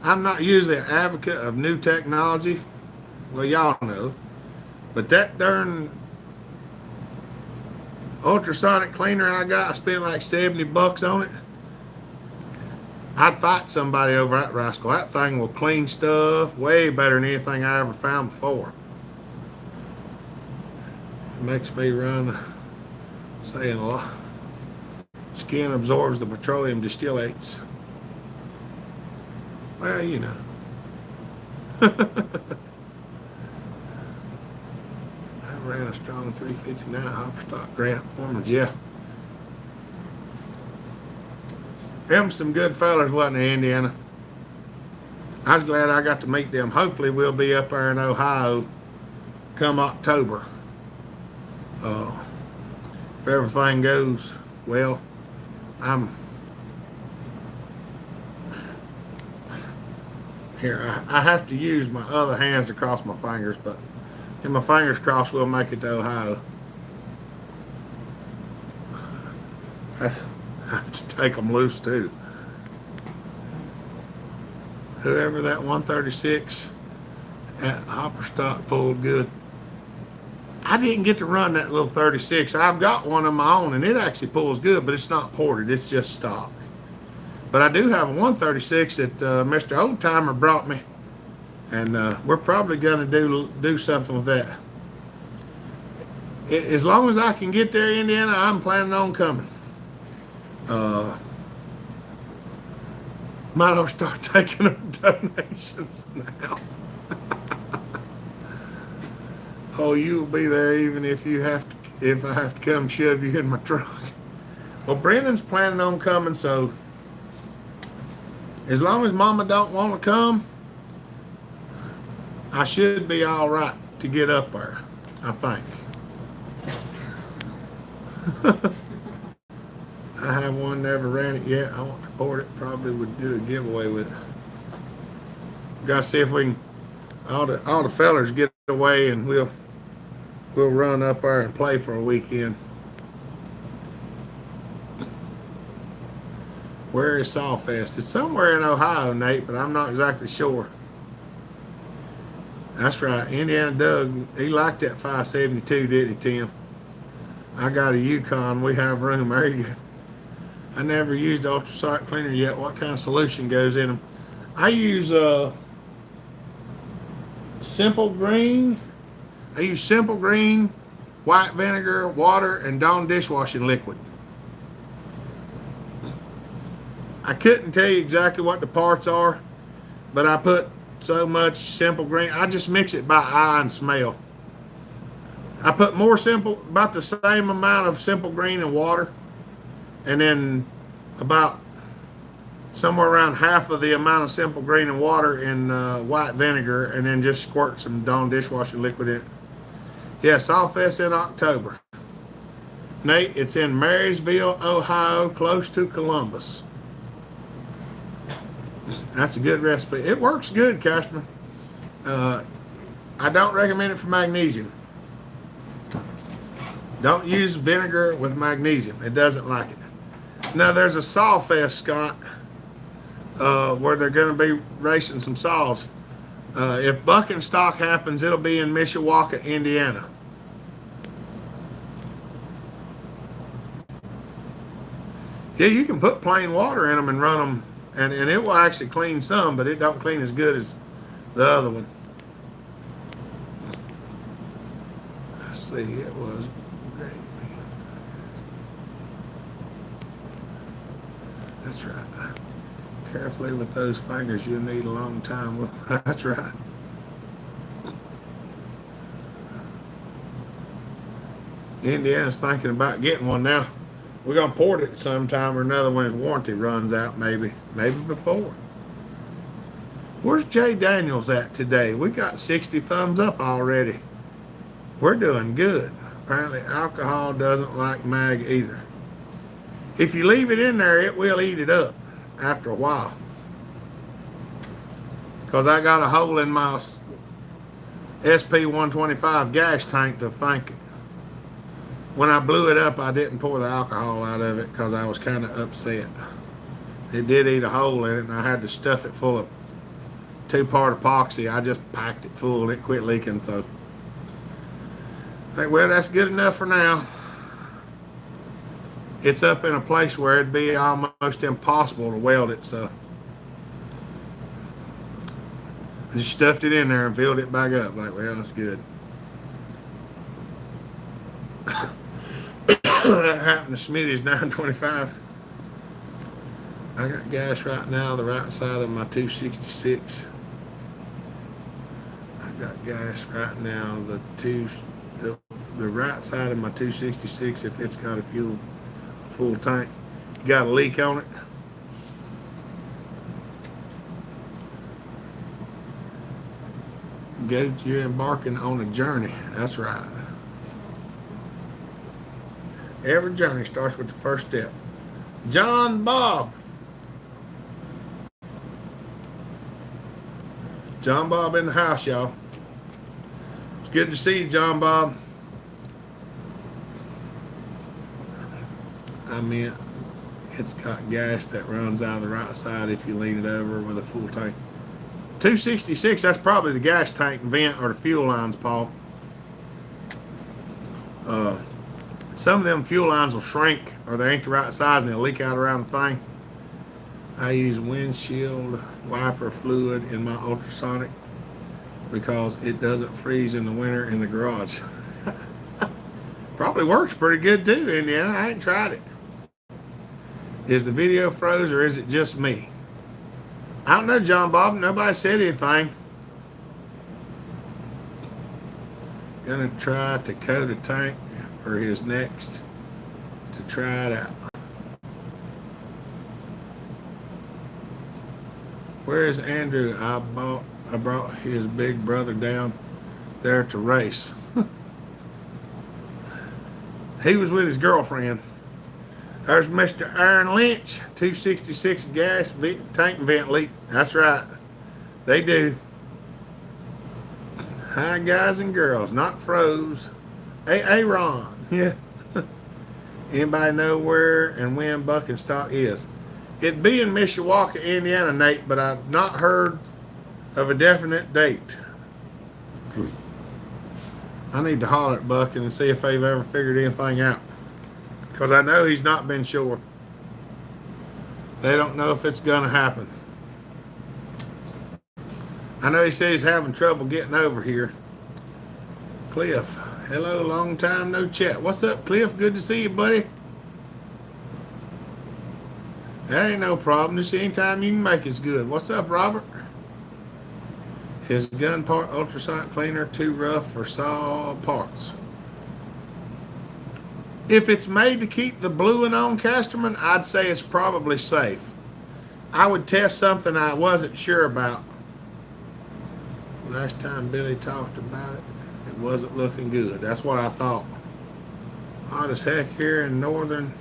I'm not usually an advocate of new technology. Well, y'all know. But that darn ultrasonic cleaner I got, I spent like $70 on it. I'd fight somebody over that rascal. That thing will clean stuff way better than anything I ever found before. It makes me run, saying a lot. Skin absorbs the petroleum distillates. Well, you know. I ran a strong 359 hopper stock Grant Foreman's, yeah. Them some good fellers, wasn't they, Indiana? I was glad I got to meet them. Hopefully we'll be up there in Ohio come October. If everything goes well, I have to use my other hands to cross my fingers, but if my fingers crossed, we'll make it to Ohio. I have to take them loose too. Whoever that 136 at hopper stock pulled good. I didn't get to run that little 36. I've got one of my own and it actually pulls good, but it's not ported, it's just stock. But I do have a 136 that Mr. Oldtimer brought me, and we're probably going to do something with that. As long as I can get there, Indiana, I'm planning on coming. Might as well start taking up donations now. Oh, you'll be there even if I have to come shove you in my truck. Well, Brendan's planning on coming, so as long as Mama don't want to come, I should be all right to get up there, I think. I have one, never ran it yet. I want to port it. Probably would do a giveaway with it. Got to see if we can, all the fellers get away and we'll run up there and play for a weekend. Where is Sawfest? It's somewhere in Ohio, Nate, but I'm not exactly sure. That's right. Indiana Doug, he liked that 572, didn't he, Tim? I got a Yukon. We have room. There you go. I never used ultrasonic cleaner yet. What kind of solution goes in them? I use Simple Green. I use Simple Green, white vinegar, water, and Dawn dishwashing liquid. I couldn't tell you exactly what the parts are, but I put so much Simple Green. I just mix it by eye and smell. I put about the same amount of Simple Green and water, and then about somewhere around half of the amount of Simple Green and water in white vinegar, and then just squirt some Dawn dishwashing liquid in it. Yes, Sawfest in October. Nate, it's in Marysville, Ohio, close to Columbus. That's a good recipe. It works good, customer. I don't recommend it for magnesium. Don't use vinegar with magnesium. It doesn't like it. Now, there's a Sawfest, Scott, where they're going to be racing some saws. If bucking stock happens, it'll be in Mishawaka, Indiana. Yeah, you can put plain water in them and run them, and it will actually clean some, but it don't clean as good as the other one. Let's see, it was great. That's right. Carefully with those fingers, you'll need a long time. That's right. Indiana's thinking about getting one now. We're gonna port it sometime or another when his warranty runs out, maybe before. Where's Jay Daniels at today? We got 60 thumbs up already. We're doing good. Apparently alcohol doesn't like mag either. If you leave it in there, it will eat it up after a while. Because I got a hole in my SP-125 gas tank to think. When I blew it up, I didn't pour the alcohol out of it because I was kind of upset. It did eat a hole in it, and I had to stuff it full of 2-part epoxy. I just packed it full and it quit leaking. So, well, that's good enough for now. It's up in a place where it'd be almost impossible to weld it, so I just stuffed it in there and filled it back up. Like, well, that's good. That happened to Smitty's 925. I got gas right now, the right side of my 266. I got gas right now, the right side of my 266, if it's got a full tank. You got a leak on it. Good, you're embarking on a journey. That's right. Every journey starts with the first step. John Bob. John Bob in the house, y'all. It's good to see you, John Bob. I mean, it's got gas that runs out of the right side if you lean it over with a full tank. 266, that's probably the gas tank vent or the fuel lines, Paul. Some of them fuel lines will shrink or they ain't the right size and they'll leak out around the thing. I use windshield wiper fluid in my ultrasonic because it doesn't freeze in the winter in the garage. Probably works pretty good too, Indiana. I ain't tried it. Is the video froze or is it just me? I don't know, John Bob. Nobody said anything. Gonna try to coat a tank for his next to try it out. Where's Andrew? I brought his big brother down there to race. He was with his girlfriend. There's Mr. Aaron Lynch, 266 gas tank vent leak. That's right. They do. Hi, guys and girls. Not froze. Hey, Ron. Yeah. Anybody know where and when Buckenstock is? It'd be in Mishawaka, Indiana, Nate, but I've not heard of a definite date. I need to holler at Bucken and see if they've ever figured anything out. Because I know he's not been sure. They don't know if it's going to happen. I know he said he's having trouble getting over here. Cliff, hello, long time no chat. What's up, Cliff? Good to see you, buddy. That ain't no problem. Just anytime you can make it's good. What's up, Robert? Is gun part ultrasonic cleaner too rough for saw parts? If it's made to keep the bluing on, Casterman, I'd say it's probably safe. I would test something I wasn't sure about. Last time Billy talked about it, it wasn't looking good. That's what I thought. Hot as heck here in northern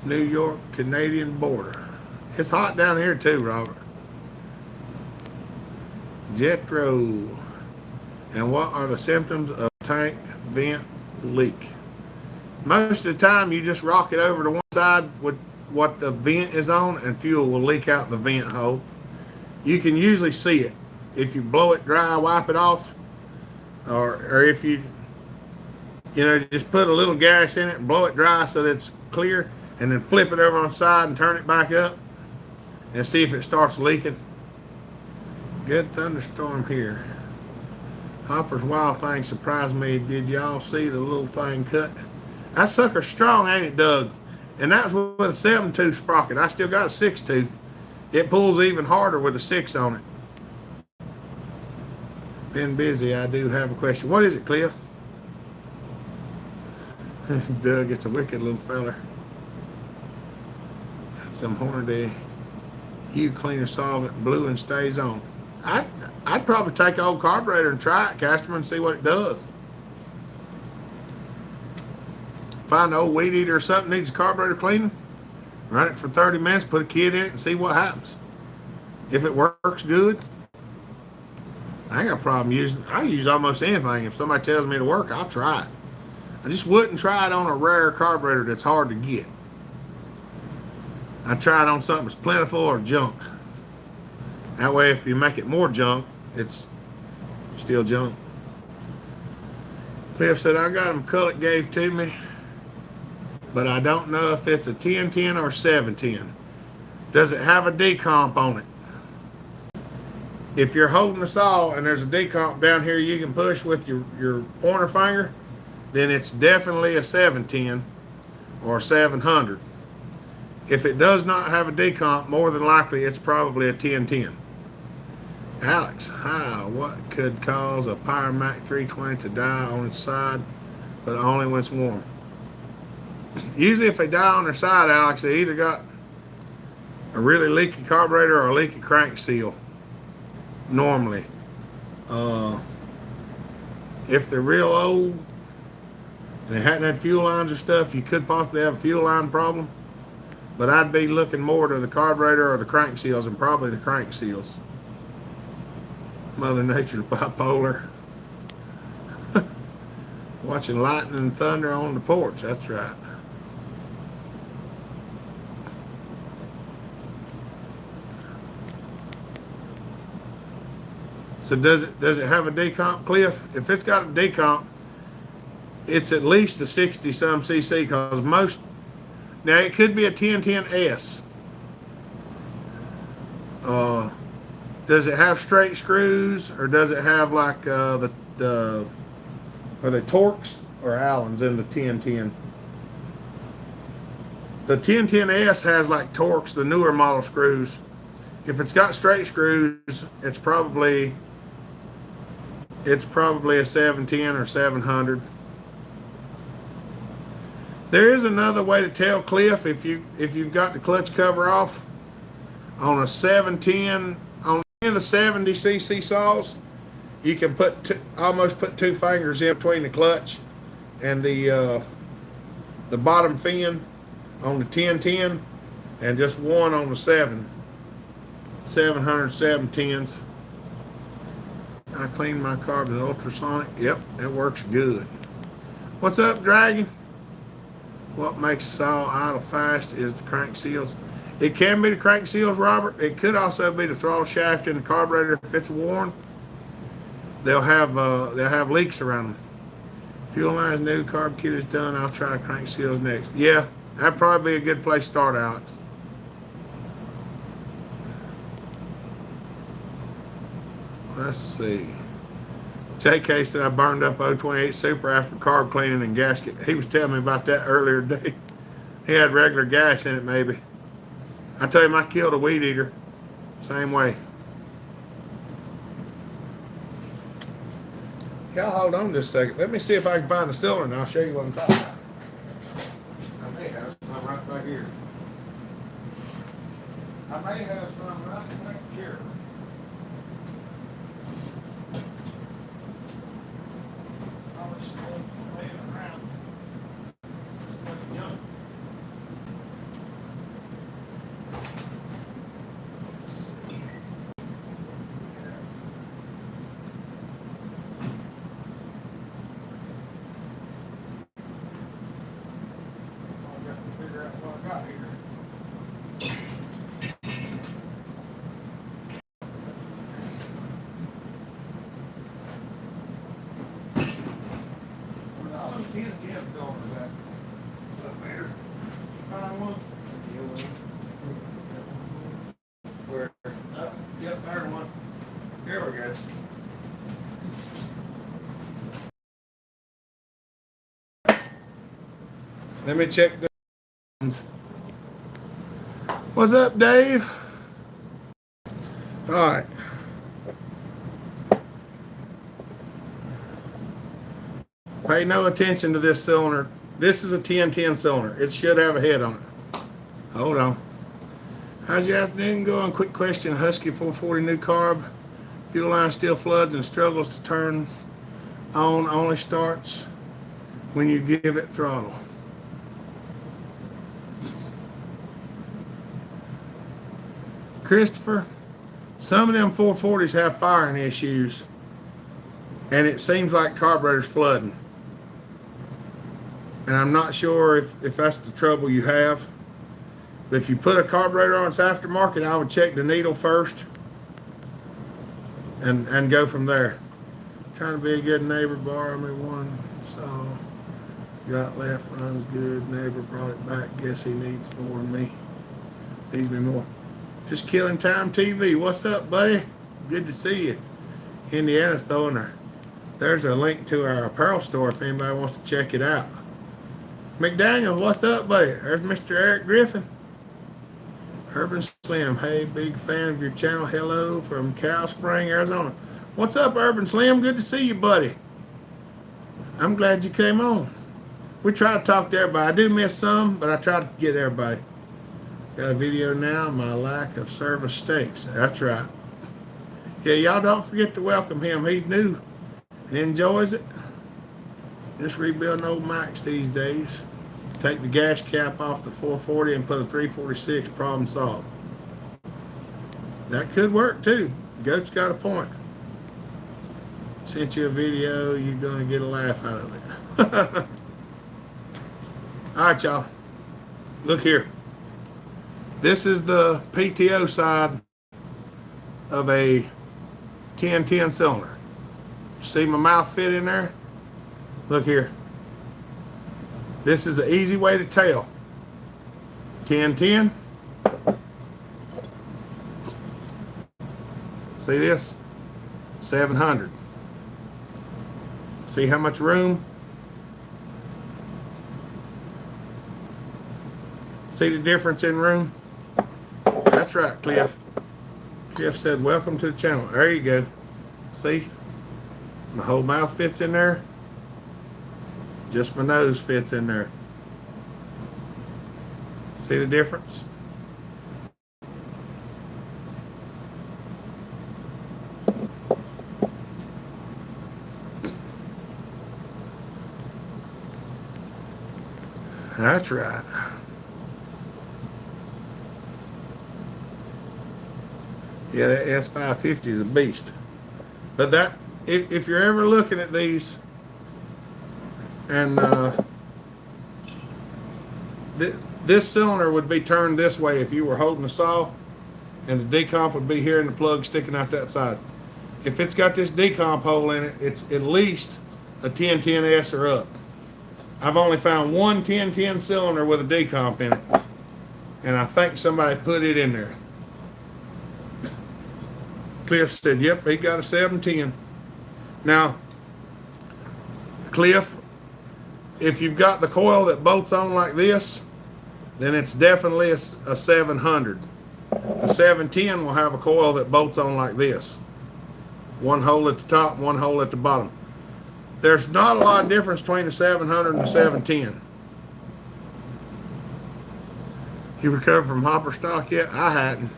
New York Canadian border. It's hot down here too, Robert. Jetro. And what are the symptoms of tank vent leak? Most of the time, you just rock it over to one side with what the vent is on, and fuel will leak out the vent hole. You can usually see it. If you blow it dry, wipe it off, or if you just put a little gas in it and blow it dry so that it's clear, and then flip it over on the side and turn it back up, and see if it starts leaking. Good thunderstorm here. Hopper's Wild Thing surprised me. Did y'all see the little thing cut? That sucker's strong, ain't it, Doug? And that was with a 7-tooth sprocket. I still got a 6-tooth. It pulls even harder with a 6 on it. Been busy. I do have a question. What is it, Cliff? Doug, it's a wicked little feller. Got some Hornady U cleaner solvent, blue and stays on. I'd probably take an old carburetor and try it, customer, and see what it does. Find an old weed eater or something needs a carburetor cleaning, run it for 30 minutes, put a kid in it, and see what happens. If it works good, I ain't got a problem using. I use almost anything. If somebody tells me to work, I'll try it. I just wouldn't try it on a rare carburetor that's hard to get. I try it on something that's plentiful or junk. That way, if you make it more junk, it's still junk. Cliff said, I got them Cullet gave to me, but I don't know if it's a 1010 or 710. Does it have a decomp on it? If you're holding the saw and there's a decomp down here you can push with your pointer finger, then it's definitely a 710 or a 700. If it does not have a decomp, more than likely it's probably a 1010. Alex, hi, what could cause a Mach 320 to die on its side, but only when it's warm? Usually if they die on their side, Alex, they either got a really leaky carburetor or a leaky crank seal. Normally, if they're real old and they hadn't had fuel lines or stuff, you could possibly have a fuel line problem, but I'd be looking more to the carburetor or the crank seals, and probably the crank seals. Mother Nature's bipolar. Watching lightning and thunder on the porch, that's right. So does it have a decomp, Cliff? If it's got a decomp, it's at least a 60 some cc, because most, now it could be a 1010S. Does it have straight screws, or does it have like are they Torx or Allens in the 1010? The 1010S has like Torx, the newer model screws. If it's got straight screws, it's probably a 710 or 700. There is another way to tell, Cliff, if you've got the clutch cover off on a 710, on any of the 70 cc saws, you can almost put two fingers in between the clutch and the bottom fin on the 1010, and just one on the 700 710s. I cleaned my car with ultrasonic. Yep, it works good. What's up, Dragon? What makes the saw idle fast is the crank seals. It can be the crank seals, Robert. It could also be the throttle shaft in the carburetor. If it's worn, they'll have leaks around them. Fuel line's new, carb kit is done. I'll try crank seals next. Yeah, that'd probably be a good place to start, Alex. Let's see. JK said I burned up 028 Super after carb cleaning and gasket. He was telling me about that earlier today. He had regular gas in it, maybe. I tell him I killed a weed eater. Same way. Y'all hold on just a second. Let me see if I can find the cylinder, and I'll show you what I'm talking about. I may have some right back here. I may have some right back here. Let me check the. What's up, Dave? All right. Pay no attention to this cylinder this is a 1010 cylinder. It should have a head on it. Hold on. How's your afternoon going? Quick question. Husky 440 new carb. Fuel line still floods and struggles to turn on. Only starts when you give it throttle. Christopher, some of them 440s have firing issues, and it seems like carburetor's flooding. And I'm not sure if that's the trouble you have. But if you put a carburetor on its aftermarket, I would check the needle first and go from there. Trying to be a good neighbor, borrow me one. So got left, runs good. Neighbor brought it back. Guess he needs more than me. Needs me more. Just killing time TV. What's up, buddy? Good to see you. Indiana's throwing her. There's a link to our apparel store if anybody wants to check it out. McDaniel, what's up, buddy? There's Mr. Eric Griffin. Urban Slim, hey, big fan of your channel. Hello from Cow Spring, Arizona. What's up, Urban Slim? Good to see you, buddy. I'm glad you came on. We try to talk to everybody. I do miss some, but I try to get everybody. Got a video now, my lack of service stinks. That's right. Yeah, y'all don't forget to welcome him. He's new and enjoys it. Just rebuilding old Machs these days. Take the gas cap off the 440 and put a 346, problem solved. That could work too. Goat's got a point. Sent you a video, you're gonna get a laugh out of it. All right, y'all. Look here. This is the PTO side of a 1010 cylinder. See my mouth fit in there? Look here. This is an easy way to tell. 1010. See this? 700. See how much room? See the difference in room? That's right, Cliff. Cliff said, welcome to the channel. There you go. See? My whole mouth fits in there. Just my nose fits in there. See the difference? That's right. Yeah, that S550 is a beast. But that, if you're ever looking at these, and this cylinder would be turned this way if you were holding the saw, and the decomp would be here and the plug sticking out that side. If it's got this decomp hole in it, it's at least a 1010S or up. I've only found one 1010 cylinder with a decomp in it, and I think somebody put it in there. Cliff said, yep, he got a 710. Now, Cliff, if you've got the coil that bolts on like this, then it's definitely a 700. The 710 will have a coil that bolts on like this. One hole at the top, one hole at the bottom. There's not a lot of difference between the 700 and the 710. You recovered from hopper stock yet? I hadn't.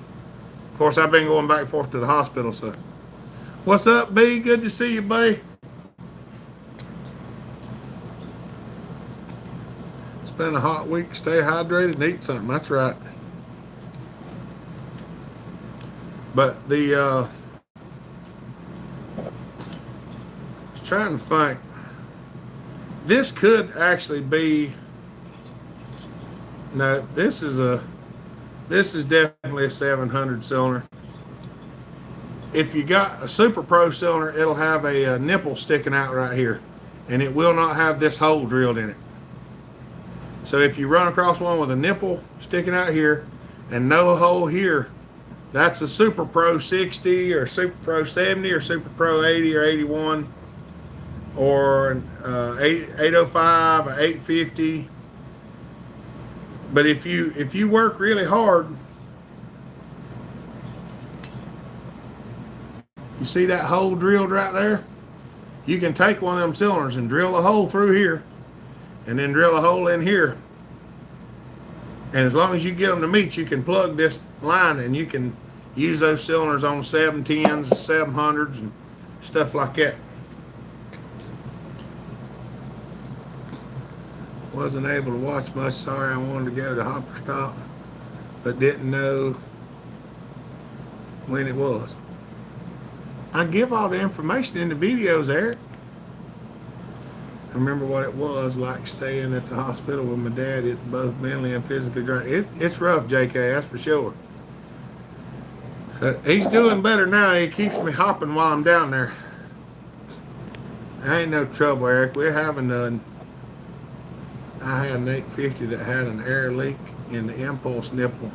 Of course, I've been going back and forth to the hospital, so. What's up, B? Good to see you, buddy. It's been a hot week. Stay hydrated and eat something. That's right. But the, I was trying to think. This could actually be, no, this is definitely a 700 cylinder. If you got a Super Pro cylinder, it'll have a nipple sticking out right here, and it will not have this hole drilled in it. So if you run across one with a nipple sticking out here and no hole here, that's a Super Pro 60 or Super Pro 70 or Super Pro 80 or 81 or 805 or 850. But if you work really hard, you see that hole drilled right there? You can take one of them cylinders and drill a hole through here and then drill a hole in here. And as long as you get them to meet, you can plug this line and you can use those cylinders on 710s, 700s, and stuff like that. Wasn't able to watch much. Sorry, I wanted to go to Hopper Stop, but didn't know when it was. I give all the information in the videos, Eric. I remember what it was like staying at the hospital with my dad. It's both mentally and physically draining. It's rough, JK, that's for sure. He's doing better now. He keeps me hopping while I'm down there. I ain't no trouble, Eric. We're having I had an 850 that had an air leak in the impulse nipple.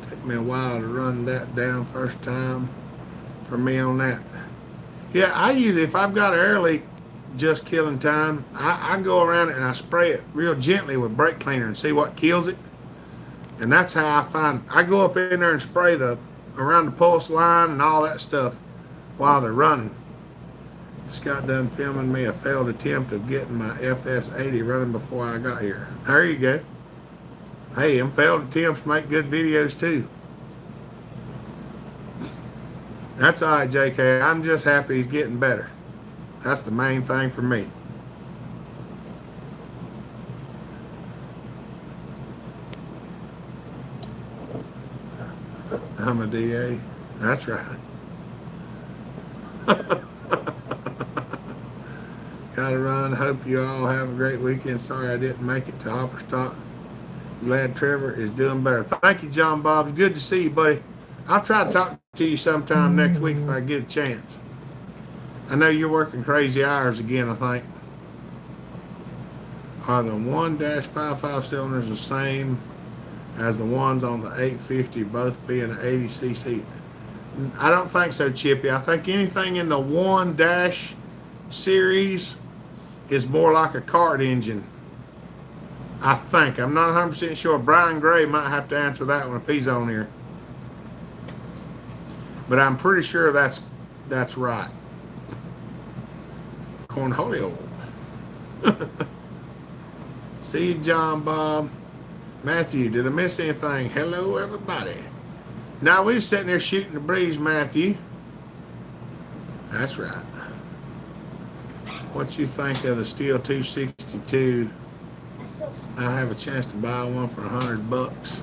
Took me a while to run that down first time for me on that. Yeah, I usually, if I've got an air leak, just killing time, I go around it and I spray it real gently with brake cleaner and see what kills it. And that's how I find, I go up in there and spray around the pulse line and all that stuff while they're running. Scott done filming me a failed attempt of getting my FS80 running before I got here. There you go. Hey, them failed attempts make good videos too. That's all right, JK. I'm just happy he's getting better. That's the main thing for me. I'm a DA. That's right. Gotta run. Hope you all have a great weekend. Sorry I didn't make it to Hopper Stock. Glad Trevor is doing better. Thank you, John Bob. It's good to see you, buddy. I'll try to talk to you sometime next week if I get a chance. I know you're working crazy hours again, I think. Are the 1-55 cylinders the same as the ones on the 850, both being an 80 cc? I don't think so, Chippy. I think anything in the 1- series is more like a kart engine. I think. I'm not 100% sure. Brian Gray might have to answer that one if he's on here. But I'm pretty sure that's right. Cornholio. See you, John Bob. Matthew, did I miss anything? Hello, everybody. Now we're sitting there shooting the breeze, Matthew. That's right. What you think of the Steel 262? I have a chance to buy one for $100.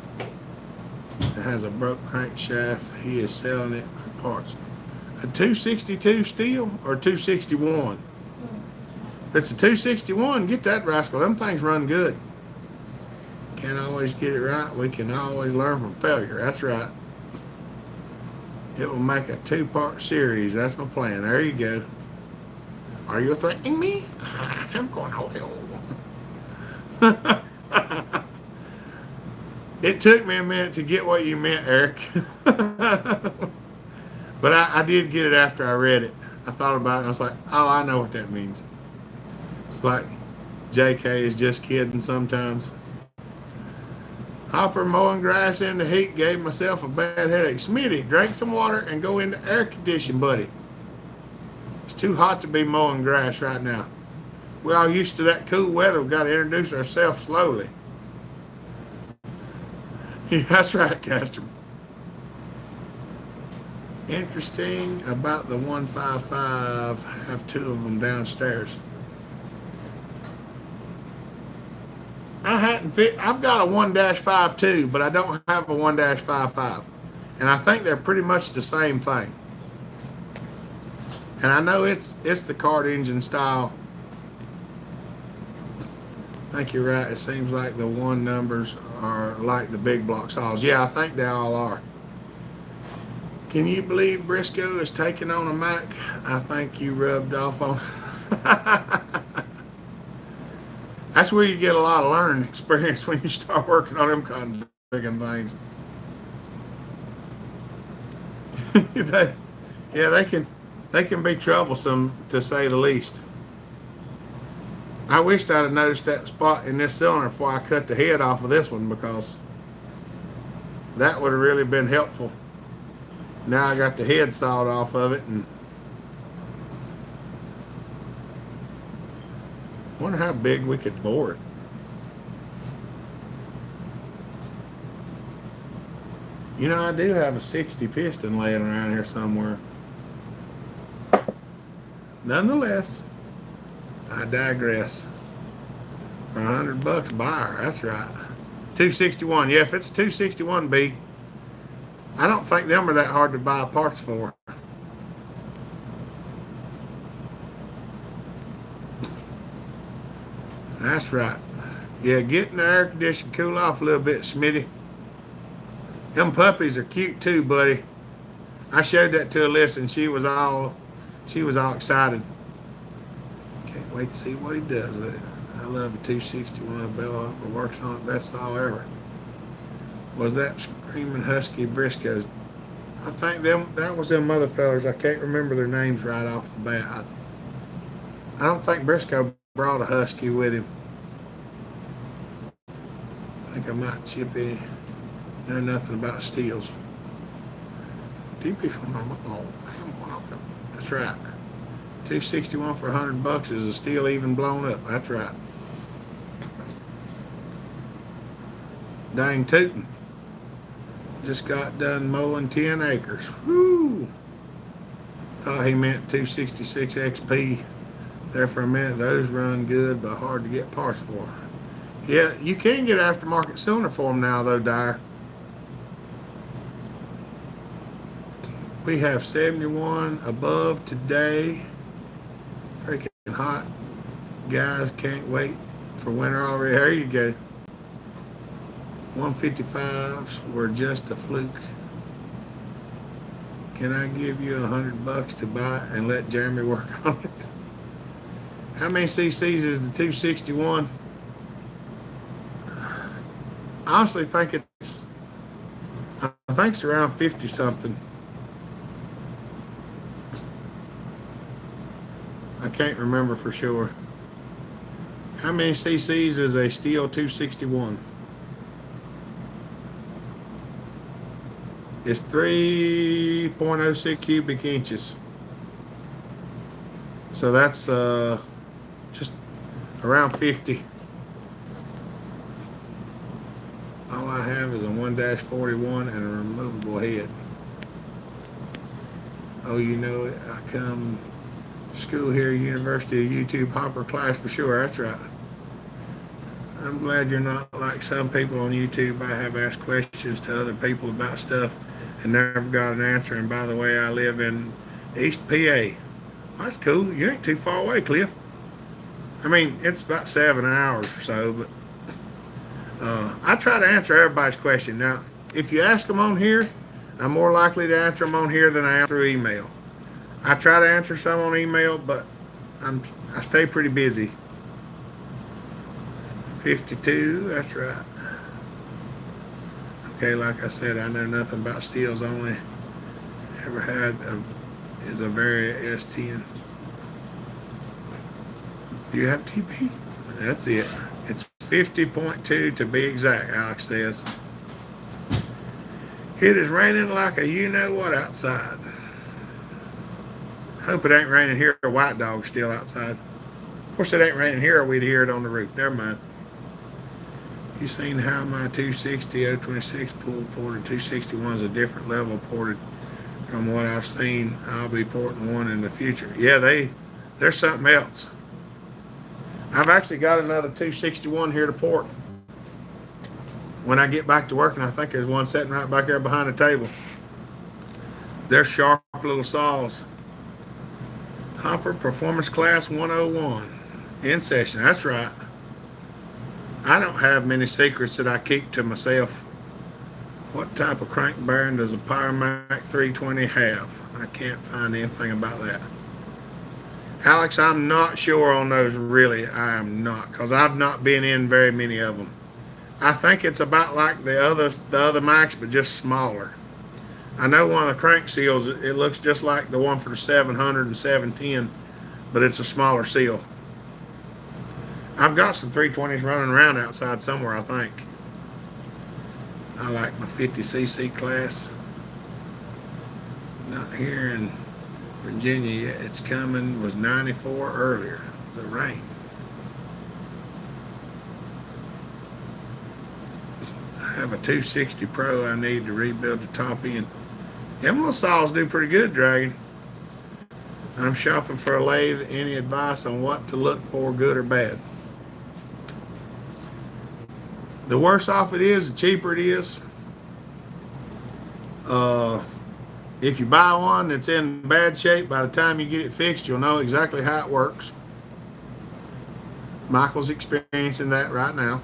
It has a broke crankshaft. He is selling it for parts. A 262 steel or 261? If it's a 261, get that rascal. Them things run good. Can't always get it right. We can always learn from failure. That's right. It will make a 2-part series. That's my plan. There you go. Are you threatening me? I'm going to hell. It took me a minute to get what you meant, Eric. But I did get it after I read it. I thought about it and I was like, oh, I know what that means. It's like JK is just kidding sometimes. Hopper mowing grass in the heat gave myself a bad headache. Smitty, drink some water and go into air conditioning, buddy. It's too hot to be mowing grass right now. We're all used to that cool weather. We've got to introduce ourselves slowly. Yeah, that's right, Castor. Interesting about the 155. I have 2 of them downstairs. I hadn't fit. I've got a 1-5 too, but I don't have a 1-55. And I think they're pretty much the same thing. And I know it's the kart engine style. I think you're right. It seems like the 1 numbers are like the big block saws. Yeah, I think they all are. Can you believe Briscoe is taking on a Mach? I think you rubbed off on. That's where you get a lot of learning experience when you start working on them kind of friggin' things. They can be troublesome, to say the least. I wished I'd have noticed that spot in this cylinder before I cut the head off of this one, because that would have really been helpful. Now I got the head sawed off of it, and wonder how big we could bore it. You know, I do have a 60 piston laying around here somewhere. Nonetheless, I digress. For $100 buyer, that's right. 261. Yeah, if it's a 261B, I don't think them are that hard to buy parts for. That's right. Yeah, getting the air conditioner cool off a little bit, Smitty. Them puppies are cute too, buddy. I showed that to Alyssa and she was all excited. Can't wait to see what he does with it. I love a 261. A bellhopper works on it. Best saw ever. Was that screaming husky Briscoes? I think that was them other fellers. I can't remember their names right off the bat. I don't think Briscoe brought a husky with him. I think I might Jiffy know nothing about steels. DP from my that's right. 261 for $100 is a steel even blown up. That's right. Dang tootin'. Just got done mowing 10 acres. Woo! Thought he meant 266 XP there for a minute. Those run good, but hard to get parts for. Yeah, you can get aftermarket cylinder for them now, though, Dyer. We have 71 above today. Freaking hot. Guys, can't wait for winter already. There you go. 155s were just a fluke. Can I give you $100 to buy it and let Jeremy work on it? How many cc's is the 261? I honestly think it's around 50 something. I can't remember for sure. How many cc's is a steel 261? It's 3.06 cubic inches. So that's just around 50. All I have is a 1-41 and a removable head. Oh, you know it. I come to school here, University of YouTube Hopper class for sure. That's right. I'm glad you're not like some people on YouTube. I have asked questions to other people about stuff and never got an answer. And by the way, I live in East PA. Well, that's cool. You ain't too far away, Cliff. I mean, it's about 7 hours or so, but I try to answer everybody's question. Now, if you ask them on here, I'm more likely to answer them on here than I am through email. I try to answer some on email, but I stay pretty busy. 52, that's right. Okay, like I said, I know nothing about steels. Only ever had is a Varia S10. Do you have TP? That's it. It's 50.2 to be exact, Alex says. It is raining like a you-know-what outside. Hope it ain't raining here. A white dog's still outside. Of course, it ain't raining here or we'd hear it on the roof. Never mind. You seen how my 260 026 pull ported 261 is a different level ported from what I've seen. I'll be porting one in the future. Yeah, there's something else. I've actually got another 261 here to port when I get back to work, and I think there's one sitting right back there behind the table. They're sharp little saws. Hopper Performance Class 101 in session. That's right. I don't have many secrets that I keep to myself. What type of crank bearing does a Mach 320 have? I can't find anything about that. Alex, I'm not sure on those, really. I am not, because I've not been in very many of them. I think it's about like the other Machs, but just smaller. I know one of the crank seals, it looks just like the one for the 700 and 710, but it's a smaller seal. I've got some 320s running around outside somewhere, I think. I like my 50cc class. Not here in Virginia yet. It's coming. Was 94 earlier. The rain. have a 260 Pro I need to rebuild the top end. Them little saws do pretty good, Dragon. I'm shopping for a lathe. Any advice on what to look for, good or bad? The worse off it is, the cheaper it is. If you buy one that's in bad shape, by the time you get it fixed, you'll know exactly how it works. Michael's experiencing that right now.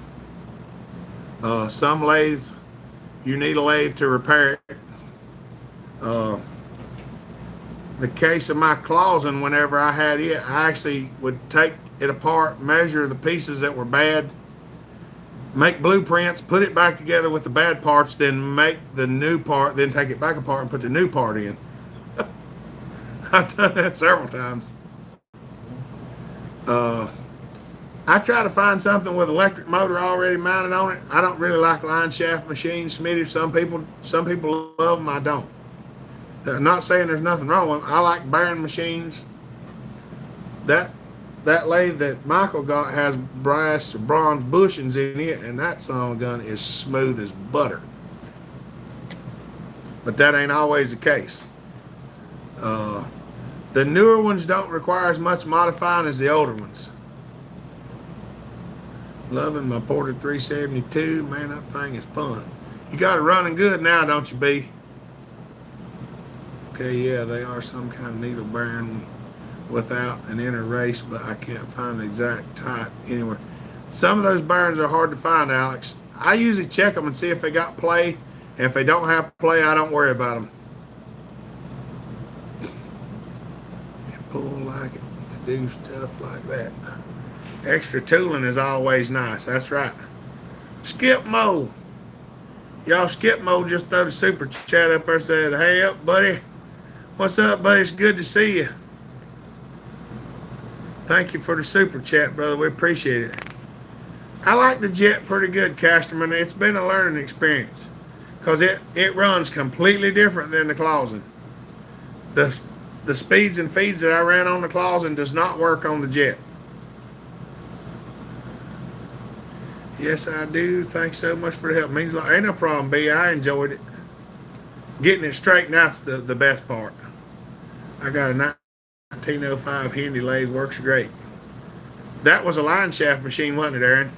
Some lathes, you need a lathe to repair it. The case of my closet, whenever I had it, I actually would take it apart, measure the pieces that were bad, make blueprints, put it back together with the bad parts, then make the new part, then take it back apart and put the new part in. I've done that several times. I try to find something with electric motor already mounted on it. I don't really like line shaft machines, Smitty. Some people love them. I don't. I'm not saying there's nothing wrong with them. I like bearing machines. That lathe that Michael got has brass or bronze bushings in it, and that son of a gun is smooth as butter. But that ain't always the case. The newer ones don't require as much modifying as the older ones. Loving my Porter 372. Man, that thing is fun. You got it running good now, don't you, B? Okay, yeah, they are some kind of needle bearing without an inner race, but I can't find the exact type anywhere. Some of those bearings are hard to find, Alex. I usually check them and see if they got play. And if they don't have play, I don't worry about them. And pull like it to do stuff like that. Extra tooling is always nice. That's right. Skip Mo. Y'all, Skip Mo just threw the super chat up there, said, hey up, buddy. What's up, buddy? It's good to see you. Thank you for the super chat, brother. We appreciate it. I like the Jet pretty good, Casterman. It's been a learning experience because it runs completely different than the Clausen. The speeds and feeds that I ran on the Clausen does not work on the Jet. Yes, I do. Thanks so much for the help. Means like ain't no problem, B. I enjoyed it. Getting it straightened out's the best part. I got a 1905 Handy lathe, works great. That was a line shaft machine, wasn't it, Aaron?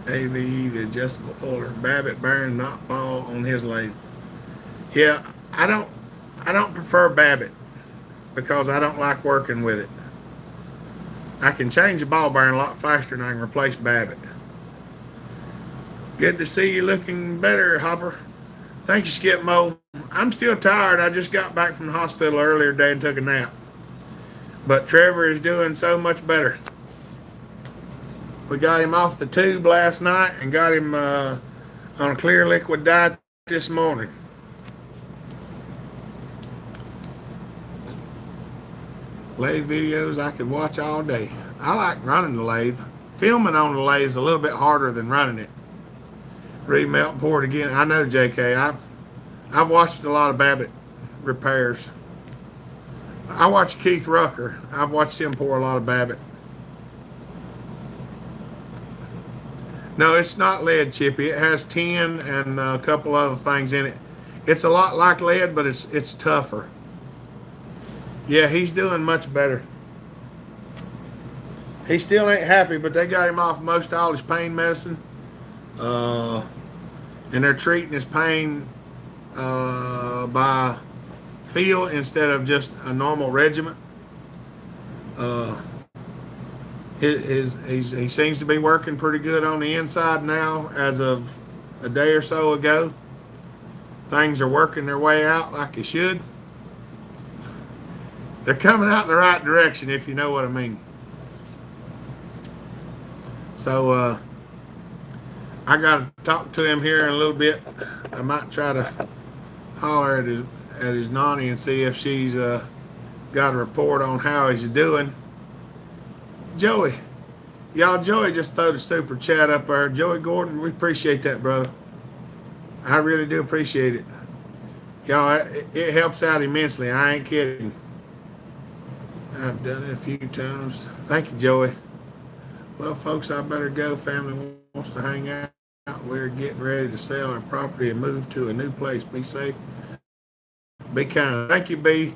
AVE, the adjustable holder, Babbitt bearing, not ball on his lathe. Yeah, I don't prefer Babbitt because I don't like working with it. I can change the ball bearing a lot faster than I can replace Babbitt. Good to see you looking better, Hopper. Thank you, Skip Mo. I'm still tired. I just got back from the hospital earlier today and took a nap. But Trevor is doing so much better. We got him off the tube last night and got him on a clear liquid diet this morning. Lathe videos I could watch all day. I like running the lathe. Filming on the lathe is a little bit harder than running it. Remelt and pour it again. I know, JK. I've watched a lot of Babbitt repairs. I watched Keith Rucker. I've watched him pour a lot of Babbitt. No, it's not lead, Chippy. It has tin and a couple other things in it. It's a lot like lead, but it's tougher. Yeah, he's doing much better. He still ain't happy, but they got him off most all his pain medicine. And they're treating his pain by feel instead of just a normal regimen. He seems to be working pretty good on the inside now as of a day or so ago. Things are working their way out like they should. They're coming out in the right direction, if you know what I mean. So I got to talk to him here in a little bit. I might try to holler at his nanny and see if she's got a report on how he's doing. Joey. Y'all, Joey just threw the super chat up there. Joey Gordon, we appreciate that, brother. I really do appreciate it. Y'all, it helps out immensely. I ain't kidding. I've done it a few times. Thank you, Joey. Well, folks, I better go. Family wants to hang out. We're getting ready to sell our property and move to a new place. Be safe. Be kind. Thank you, B.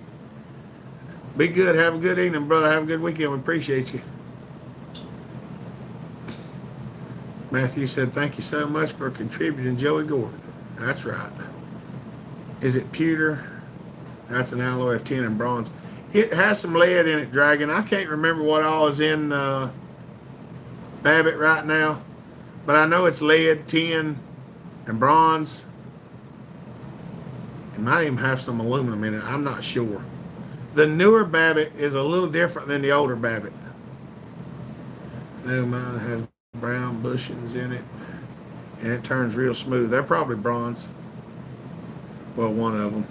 Be good. Have a good evening, brother. Have a good weekend. We appreciate you. Matthew said, thank you so much for contributing, Joey Gordon. That's right. Is it pewter? That's an alloy of tin and bronze. It has some lead in it, Dragon. I can't remember what all is in Babbitt right now, but I know it's lead, tin, and bronze. It might even have some aluminum in it. I'm not sure. The newer Babbitt is a little different than the older Babbitt. No, mine has brown bushings in it, and it turns real smooth. They're probably bronze. Well, one of them.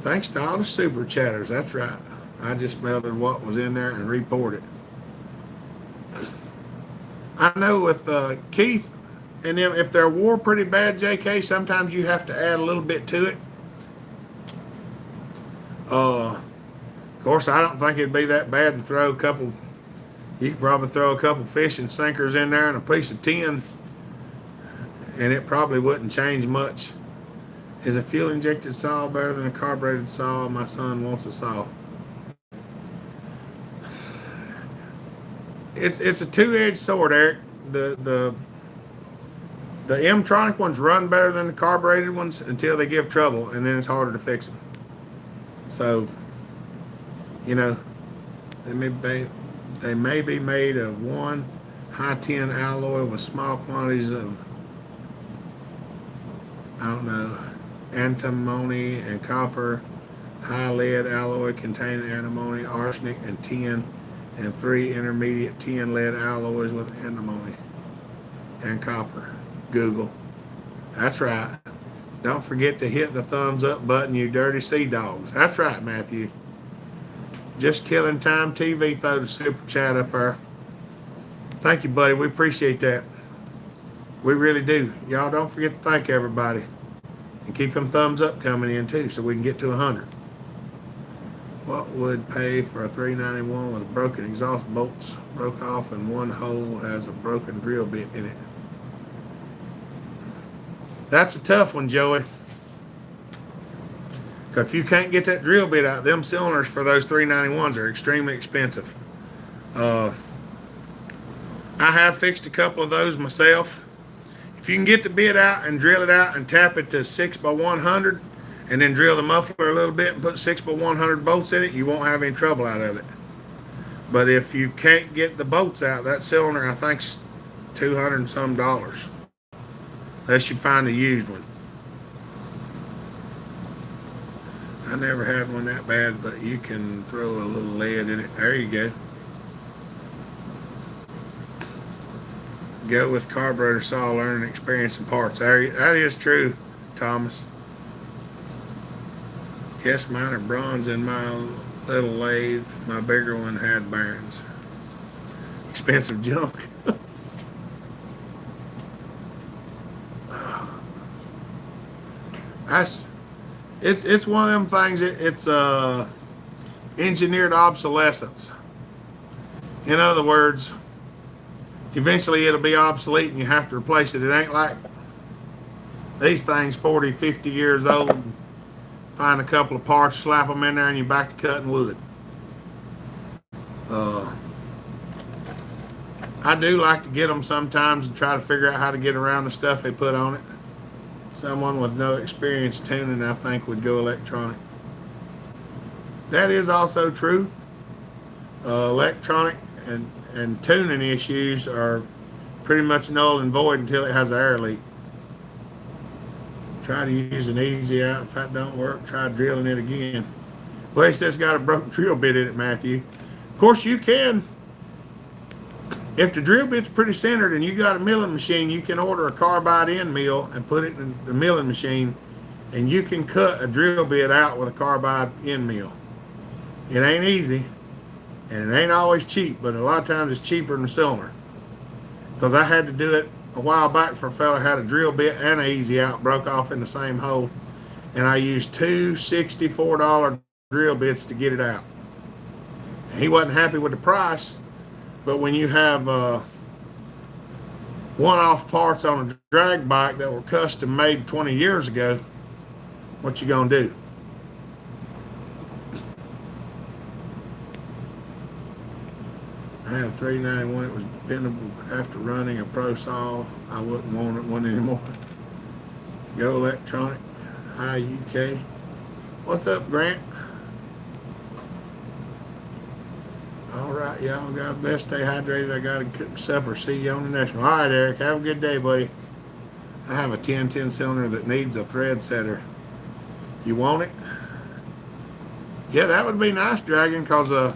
Thanks to all the super chatters. That's right. I just melted what was in there and repoured it. I know with Keith and them, if they're wore pretty bad, JK, sometimes you have to add a little bit to it. Of course, I don't think it'd be that bad to throw a couple. You could probably throw a couple fishing sinkers in there and a piece of tin, and it probably wouldn't change much. Is a fuel injected saw better than a carbureted saw? My son wants a saw. It's a two-edged sword, Eric. The M-tronic ones run better than the carbureted ones until they give trouble, and then it's harder to fix them. So, you know, they may be made of one high tin alloy with small quantities of, I don't know, antimony and copper, high lead alloy containing antimony, arsenic, and tin, and 3 intermediate tin lead alloys with antimony and copper. Google. That's right. Don't forget to hit the thumbs up button, you dirty sea dogs. That's right, Matthew. Just Killing Time TV, throw the super chat up there. Thank you, buddy. We appreciate that. We really do. Y'all don't forget to thank everybody. And keep them thumbs up coming in too so we can get to 100. What would pay for a 391 with broken exhaust bolts broke off and one hole has a broken drill bit in it? That's a tough one, Joey. Because if you can't get that drill bit out, them cylinders for those 391s are extremely expensive. I have fixed a couple of those myself. If you can get the bit out and drill it out and tap it to 6x100 and then drill the muffler a little bit and put 6x100 bolts in it, you won't have any trouble out of it. But if you can't get the bolts out, that cylinder I think's $200 and some. Unless you find a used one. I never had one that bad, but you can throw a little lead in it. There you go. Go with carburetor saw, learning experience and parts. That is true, Thomas. Yes, mine are bronze in my little lathe. My bigger one had bearings. Expensive junk. It's one of them things. It's engineered obsolescence. In other words, eventually it'll be obsolete and you have to replace it. It ain't like these things 40, 50 years old. Find a couple of parts, slap them in there, and you're back to cutting wood. I do like to get them sometimes and try to figure out how to get around the stuff they put on it. Someone with no experience tuning, I think, would go electronic. That is also true. Electronic and tuning issues are pretty much null and void until it has an air leak. Try to use an easy out. If that don't work, try drilling it again. Well, he says it's got a broken drill bit in it, Matthew. Of course, you can. If the drill bit's pretty centered and you got a milling machine, you can order a carbide end mill and put it in the milling machine, and you can cut a drill bit out with a carbide end mill. It ain't easy, and it ain't always cheap, but a lot of times it's cheaper than a cylinder. Because I had to do it a while back for a fella who had a drill bit and an easy out broke off in the same hole, and I used two $64 drill bits to get it out. And he wasn't happy with the price, But when you have one-off parts on a drag bike that were custom made 20 years ago, what you gonna do? I had a 391. It was dependable. After running a Pro Saw, I wouldn't want one anymore. Go Electronic. Hi, UK. What's up, Grant? All right, y'all. God bless. Stay hydrated. I got to cook supper. See you on the next one. All right, Eric. Have a good day, buddy. I have a 1010 cylinder that needs a thread setter. You want it? Yeah, that would be nice, Dragon, because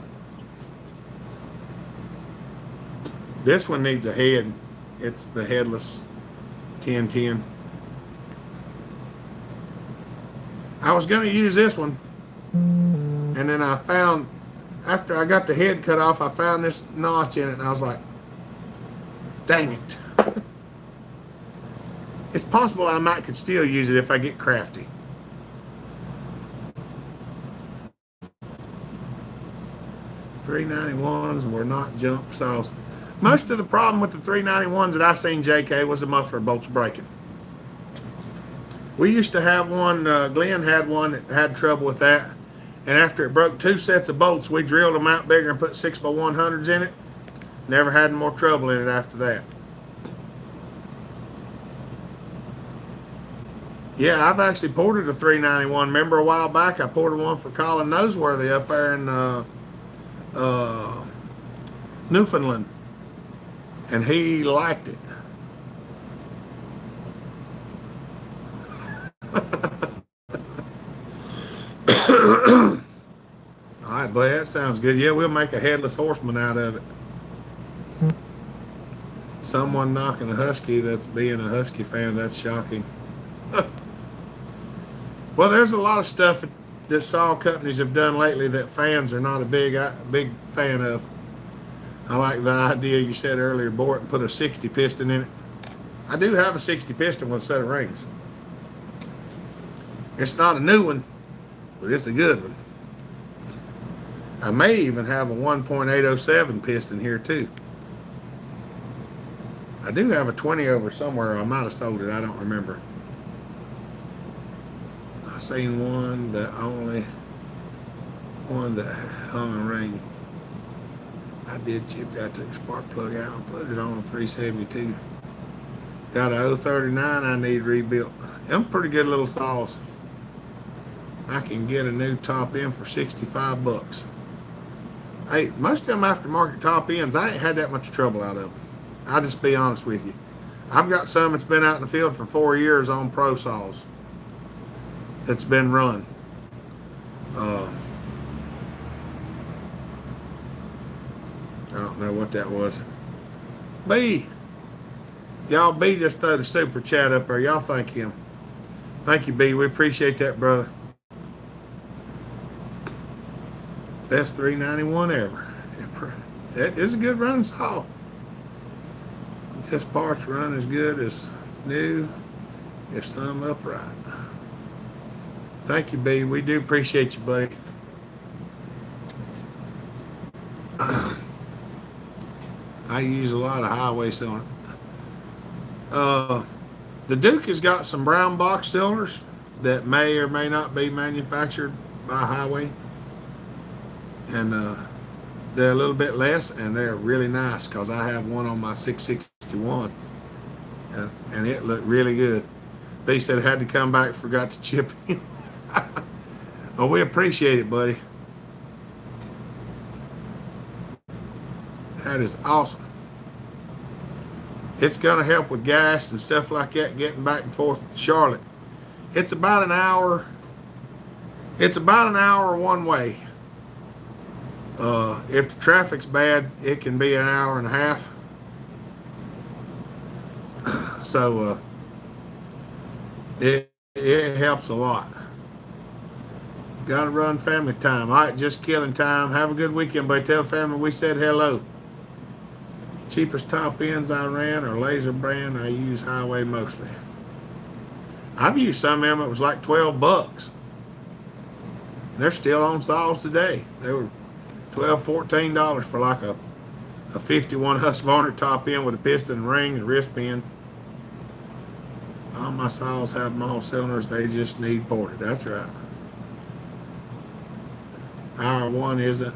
this one needs a head. It's the headless 1010. I was going to use this one, and then I found, after I got the head cut off, I found this notch in it, and I was like, dang it. It's possible I might could still use it if I get crafty. .391s were not jump saws. Most of the problem with the 391s that I seen, JK, was the muffler bolts breaking. We used to have one, Glenn had one that had trouble with that. And after it broke 2 sets of bolts, we drilled them out bigger and put 6x100s in it. Never had more trouble in it after that. Yeah, I've actually ported a 391. Remember a while back, I ported one for Colin Noseworthy up there in Newfoundland. And he liked it. All right, buddy, that sounds good. Yeah, we'll make a headless horseman out of it. Someone knocking a Husky that's being a Husky fan, that's shocking. Well, there's a lot of stuff that saw companies have done lately that fans are not a big fan of. I like the idea you said earlier, bore it and put a 60 piston in it. I do have a 60 piston with a set of rings. It's not a new one, but it's a good one. I may even have a 1.807 piston here too. I do have a 20 over somewhere. I might have sold it. I don't remember. I seen one, the only one that hung a ring. I did chip that, took the spark plug out and put it on a 372. Got a 039 I need rebuilt. Them pretty good little saws. I can get a new top end for 65 bucks. Hey, most of them aftermarket top ends, I ain't had that much trouble out of them. I'll just be honest with you. I've got some that's been out in the field for 4 years on Pro Saws that's been run. I don't know what that was. B. Y'all, B just threw the super chat up there. Y'all thank him. Thank you, B. We appreciate that, brother. Best 391 ever. That is a good running saw. This parts run as good as new if some upright. Thank you, B. We do appreciate you, buddy. I use a lot of highway cylinder. The Duke has got some brown box cylinders that may or may not be manufactured by highway. And they're a little bit less, and they're really nice because I have one on my 661. And it looked really good. They said it had to come back, forgot to chip in. Well, we appreciate it, buddy. That is awesome. It's going to help with gas and stuff like that, getting back and forth to Charlotte. It's about an hour. It's about an hour one way. If the traffic's bad, it can be an hour and a half. So it helps a lot. Got to run family time. All right, just killing time. Have a good weekend, buddy. Tell family we said hello. Cheapest top ends I ran are laser brand. I use highway mostly. I've used some of them. It was like 12 bucks. They're still on saws today. They were $12, $14 for like a A 51 Husqvarna top end with a piston, rings, wrist pin. All my saws have Mach cylinders. They just need ported. That's right. Hour one isn't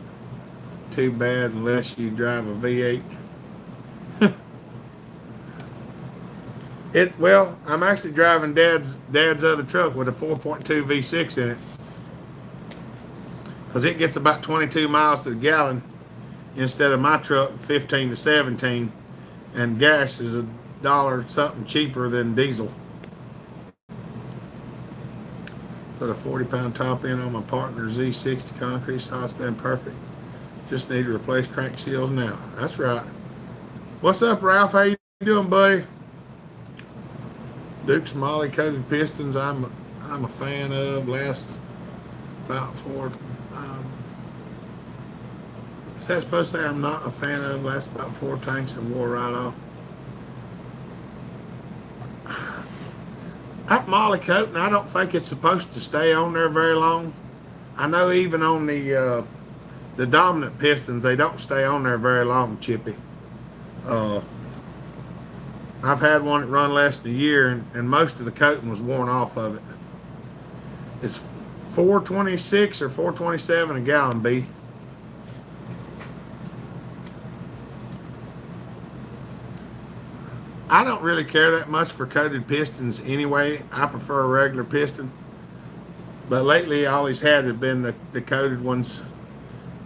too bad unless you drive a V8. Well, I'm actually driving Dad's other truck with a 4.2 V6 in it, because it gets about 22 miles to the gallon instead of my truck 15 to 17, and gas is $1 something cheaper than diesel. Put a 40-pound top end on my partner Z60 concrete saw. It's been perfect. Just need to replace crank seals now. That's right. What's up, Ralph? How you doing, buddy? Duke's Molly coated pistons. I'm a fan of. Last about 4. Is that supposed to say I'm not a fan of? Last about 4 tanks and wore right off. That Molly coating, I don't think it's supposed to stay on there very long. I know even on the dominant pistons, they don't stay on there very long, Chippy. I've had one that run less than a year, and most of the coating was worn off of it. It's $4.26 or $4.27 a gallon, B. I don't really care that much for coated pistons anyway. I prefer a regular piston. But lately, all he's had have been the coated ones.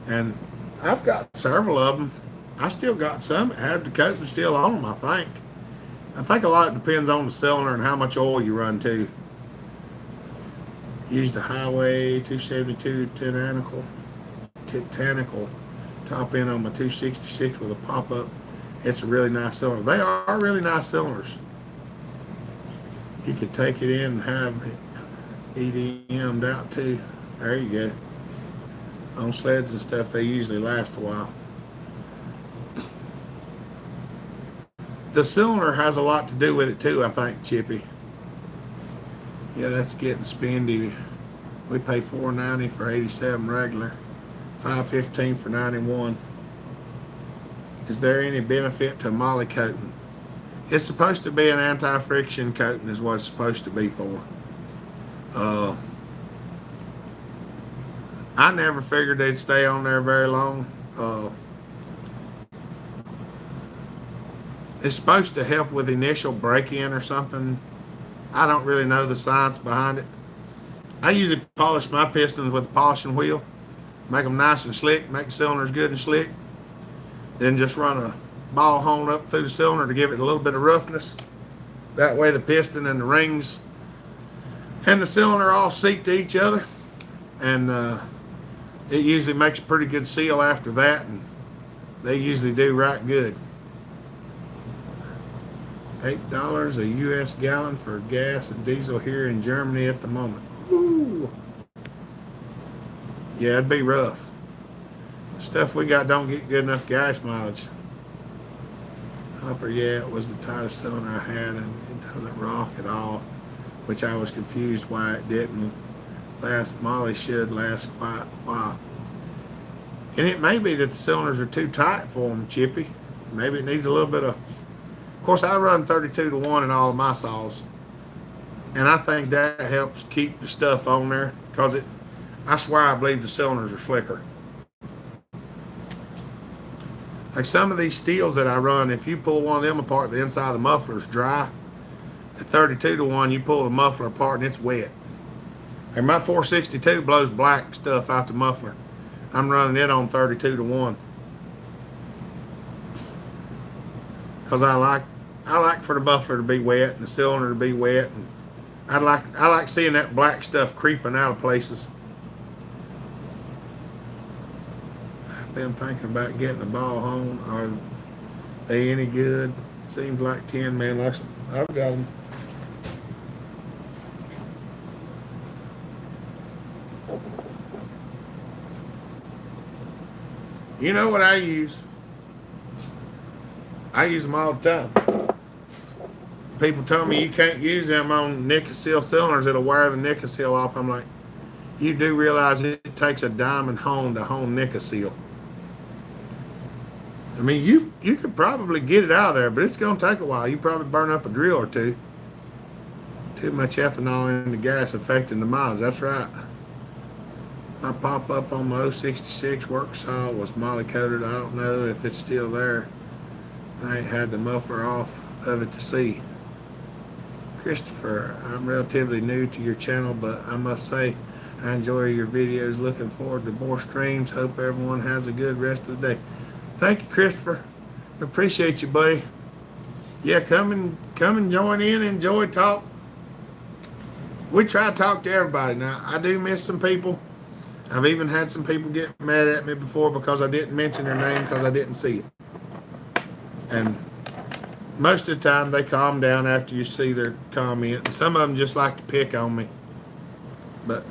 And I've got several of them. I still got some that have the coating still on them, I think. I think a lot depends on the cylinder and how much oil you run to. Used the Highway 272 Titanical top end on my 266 with a pop-up. It's a really nice cylinder. They are really nice cylinders. You could take it in and have it EDM'd out too. There you go. On sleds and stuff, they usually last a while. The cylinder has a lot to do with it too, I think, Chippy. Yeah, that's getting spendy. We pay $4.90 for 87 regular, $5.15 for 91. Is there any benefit to Molly coating? It's supposed to be an anti-friction coating is what it's supposed to be for. I never figured they'd stay on there very long. It's supposed to help with initial break-in or something. I don't really know the science behind it. I usually polish my pistons with a polishing wheel, make them nice and slick, make the cylinders good and slick, then just run a ball hone up through the cylinder to give it a little bit of roughness. That way the piston and the rings and the cylinder all seat to each other, and it usually makes a pretty good seal after that, and they usually do right good. $8 a U.S. gallon for gas and diesel here in Germany at the moment. Woo. Yeah, it'd be rough. Stuff we got don't get good enough gas mileage. Hopper, yeah, it was the tightest cylinder I had, and it doesn't rock at all, which I was confused why it didn't. Last Molly should last quite a while. And it may be that the cylinders are too tight for them, Chippy. Maybe it needs a little bit of course, I run 32 to 1 in all of my saws, and I think that helps keep the stuff on there, because I swear I believe the cylinders are slicker. Like some of these steels that I run, if you pull one of them apart, the inside of the muffler is dry. At 32 to 1, you pull the muffler apart and it's wet. And my 462 blows black stuff out the muffler. I'm running it on 32 to 1. Because I like for the muffler to be wet and the cylinder to be wet, and I like seeing that black stuff creeping out of places. I've been thinking about getting a ball hone. Are they any good? Seems like 10 man. I've got them. You know what I use? I use them all the time. People tell me you can't use them on nickel seal cylinders. It'll wear the nickel seal off. I'm like, you do realize it takes a diamond hone to hone nickel seal. I mean, you could probably get it out of there, but it's going to take a while. You probably burn up a drill or two. Too much ethanol in the gas affecting the miles. That's right. My pop-up on my 066 work saw was molly coated. I don't know if it's still there. I ain't had the muffler off of it to see. Christopher, I'm relatively new to your channel, but I must say I enjoy your videos. Looking forward to more streams. Hope everyone has a good rest of the day. Thank you, Christopher. Appreciate you, buddy. Yeah, come and join in. Enjoy talk. We try to talk to everybody. Now, I do miss some people. I've even had some people get mad at me before because I didn't mention their name because I didn't see it. And most of the time they calm down after you see their comment. Some of them just like to pick on me. But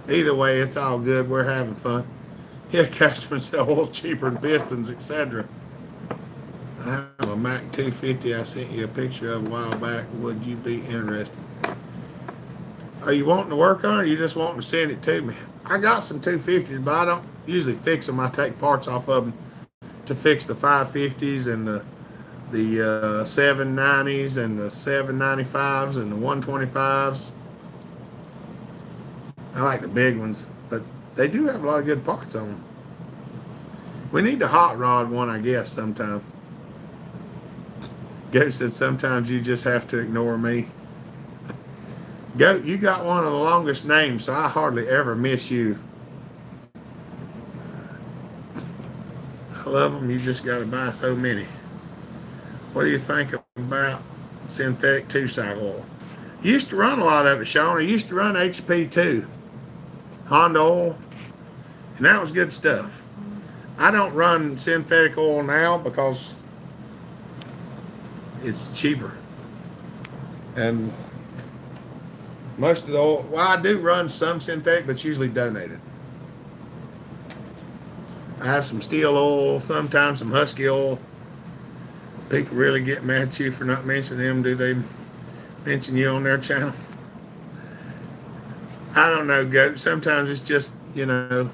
either way, it's all good. We're having fun. Yeah, customers sell oil cheaper than Pistons, etc. I have a Mach 250 I sent you a picture of a while back. Would you be interested? Are you wanting to work on it, or you just wanting to send it to me? I got some 250s, but I don't usually fix them. I take parts off of them to fix the 550s and the 790s and the 795s and the 125s. I like the big ones, but they do have a lot of good parts on them. We need the hot rod one, I guess, sometime. Goat said sometimes you just have to ignore me. Goat, you got one of the longest names, so I hardly ever miss you. I love them. You just got to buy so many. What do you think about synthetic two-cycle oil? Used to run a lot of it, Sean. I used to run HP too. Honda oil. And that was good stuff. I don't run synthetic oil now because it's cheaper. And most of the oil, well, I do run some synthetic, but it's usually donated. I have some steel oil, sometimes some Husky oil. People really get mad at you for not mentioning them. Do they mention you on their channel? I don't know, Goat. Sometimes it's just, you know,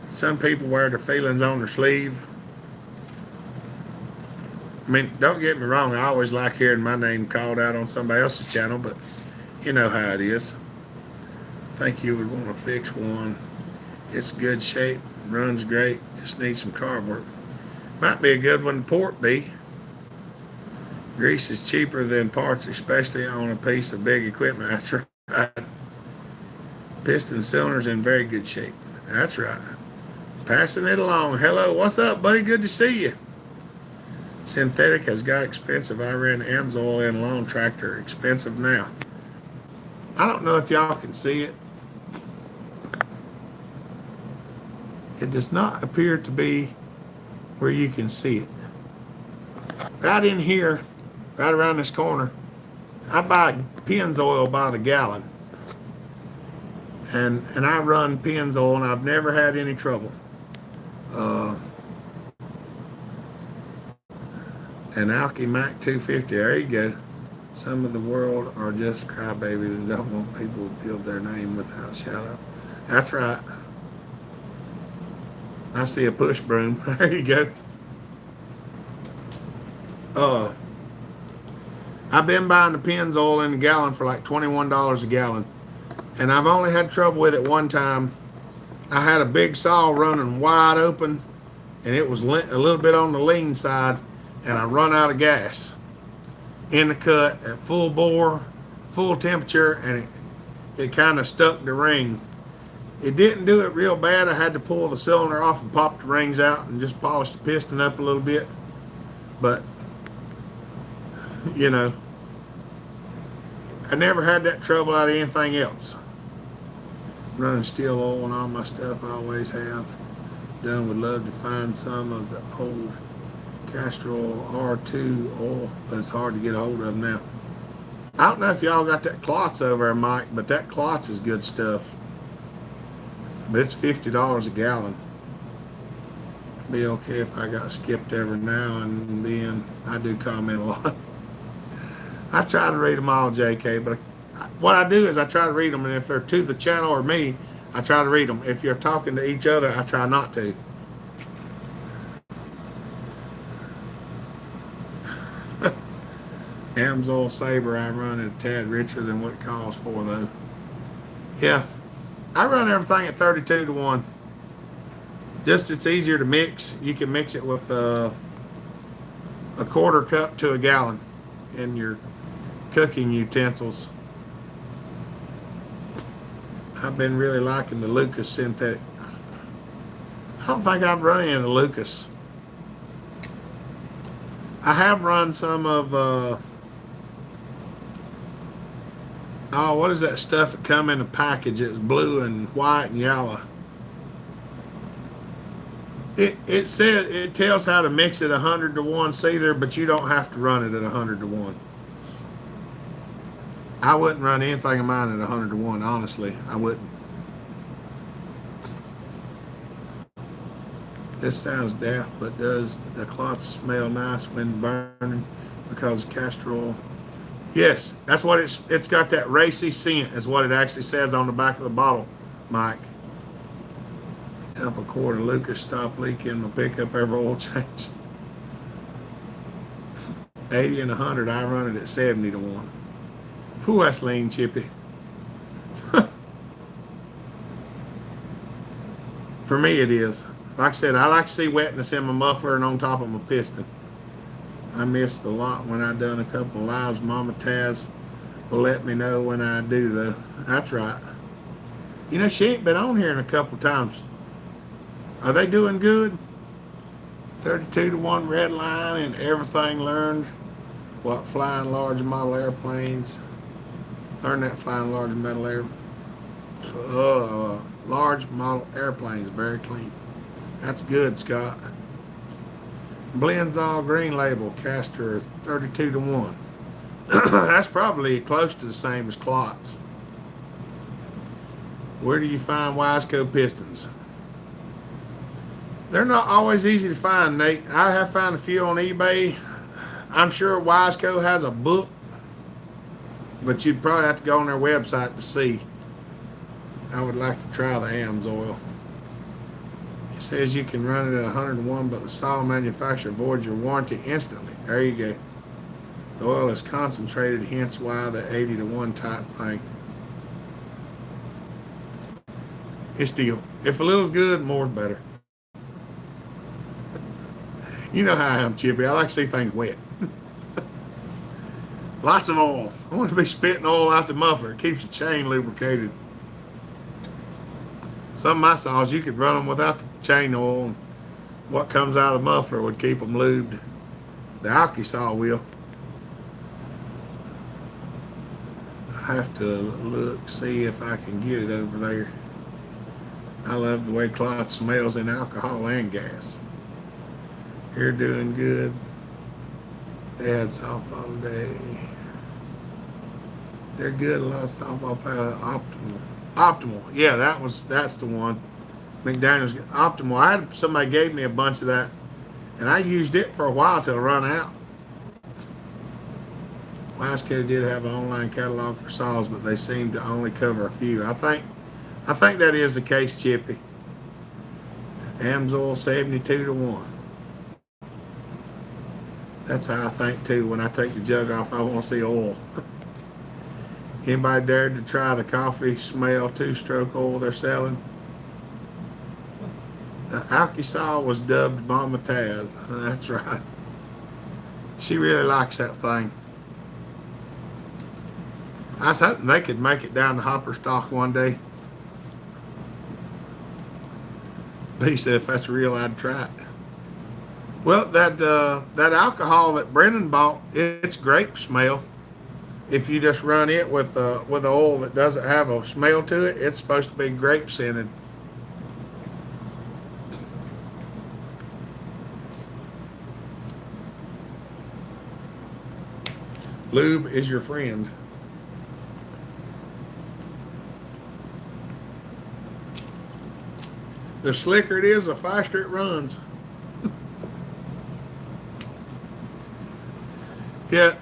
some people wear their feelings on their sleeve. I mean, don't get me wrong. I always like hearing my name called out on somebody else's channel, but you know how it is. I think you would want to fix one. It's good shape, runs great, just needs some carb work. Might be a good one to port be. Grease is cheaper than parts, especially on a piece of big equipment. That's right. Piston cylinders in very good shape. That's right. Passing it along. Hello, what's up, buddy? Good to see you. Synthetic has got expensive. I ran Amsoil in a lawn tractor. Expensive now. I don't know if y'all can see it. It does not appear to be where you can see it. Right in here, right around this corner, I buy Pennzoil by the gallon. And I run Pennzoil, and I've never had any trouble. And Alky Mac 250, there you go. Some of the world are just crybabies and don't want people to build their name without shout out. That's right. I see a push broom. There you go. I've been buying the Pennzoil in a gallon for like $21 a gallon. And I've only had trouble with it one time. I had a big saw running wide open, and it was a little bit on the lean side, and I run out of gas in the cut at full bore, full temperature, and it kind of stuck the ring. It didn't do it real bad. I had to pull the cylinder off and pop the rings out and just polish the piston up a little bit. But, you know, I never had that trouble out of anything else. Running steel oil and all my stuff I always have. Done would love to find some of the old castor oil R2 oil, but it's hard to get a hold of now. I don't know if y'all got that Klotz over there, Mike, but that Klotz is good stuff. But it's $50 a gallon. Be okay if I got skipped every now and then. I do comment a lot. I try to read them all, JK, but what I do is I try to read them, and if they're to the channel or me, I try to read them. If you're talking to each other, I try not to. Amsoil Sabre, I run it a tad richer than what it calls for, though. Yeah, I run everything at 32 to 1. Just it's easier to mix. You can mix it with a quarter cup to a gallon in your cooking utensils. I've been really liking the Lucas synthetic. I don't think I've run any of the Lucas. I have run some of oh, what is that stuff that come in a package? It's blue and white and yellow. It says, it tells how to mix it 100 to 1 seether, but you don't have to run it at 100 to 1. I wouldn't run anything of mine at 100 to 1, honestly. I wouldn't. This sounds daft, but does the cloth smell nice when burning because of castor oil? Yes, that's what it's got, that racy scent is what it actually says on the back of the bottle, Mike. Help a quart of Lucas stop leaking my pickup every oil change. 80 and 100, I run it at 70 to 1. Whew, that's lean, Chippy. For me, it is. Like I said, I like to see wetness in my muffler and on top of my piston. I missed a lot when I done a couple of lives. Mama Taz will let me know when I do, though. That's right. You know, she ain't been on here in a couple of times. Are they doing good? 32 to 1 red line and everything learned. What, flying large model airplanes? Learn that flying large metal air. Large model airplanes, very clean. That's good, Scott. Blends all green label, Castor 32 to 1. That's probably close to the same as Klotz. Where do you find Wiseco pistons? They're not always easy to find, Nate. I have found a few on eBay. I'm sure Wiseco has a book, but you'd probably have to go on their website to see. I would like to try the Amsoil. It says you can run it at 101, but the saw manufacturer voids your warranty instantly. There you go. The oil is concentrated, hence why the 80 to 1 type thing. It's still, if a little's good, more's better. You know how I am, Chippy. I like to see things wet. Lots of oil. I want to be spitting oil out the muffler. It keeps the chain lubricated. Some of my saws, you could run them without the chain oil, and what comes out of the muffler would keep them lubed. The alky saw will. I have to look, see if I can get it over there. I love the way cloth smells in alcohol and gas. You're doing good. They had softball today. They're good. A lot of softball players. Optimal. Yeah, that's the one. McDaniel's Optimal. I had somebody gave me a bunch of that, and I used it for a while till it run out. Wiseco did have an online catalog for saws, but they seem to only cover a few. I think that is the case, Chippy. Amsoil 72 to 1. That's how I think too. When I take the jug off, I want to see oil. Anybody dared to try the coffee smell 2-stroke oil they're selling? The alky saw was dubbed Mama Taz. That's right. She really likes that thing. I was hoping they could make it down to hopper stock one day. But he said if that's real, I'd try it. Well, that alcohol that Brennan bought, it's grape smell. If you just run it with oil that doesn't have a smell to it, it's supposed to be grape scented. Lube is your friend. The slicker it is, the faster it runs. Yeah,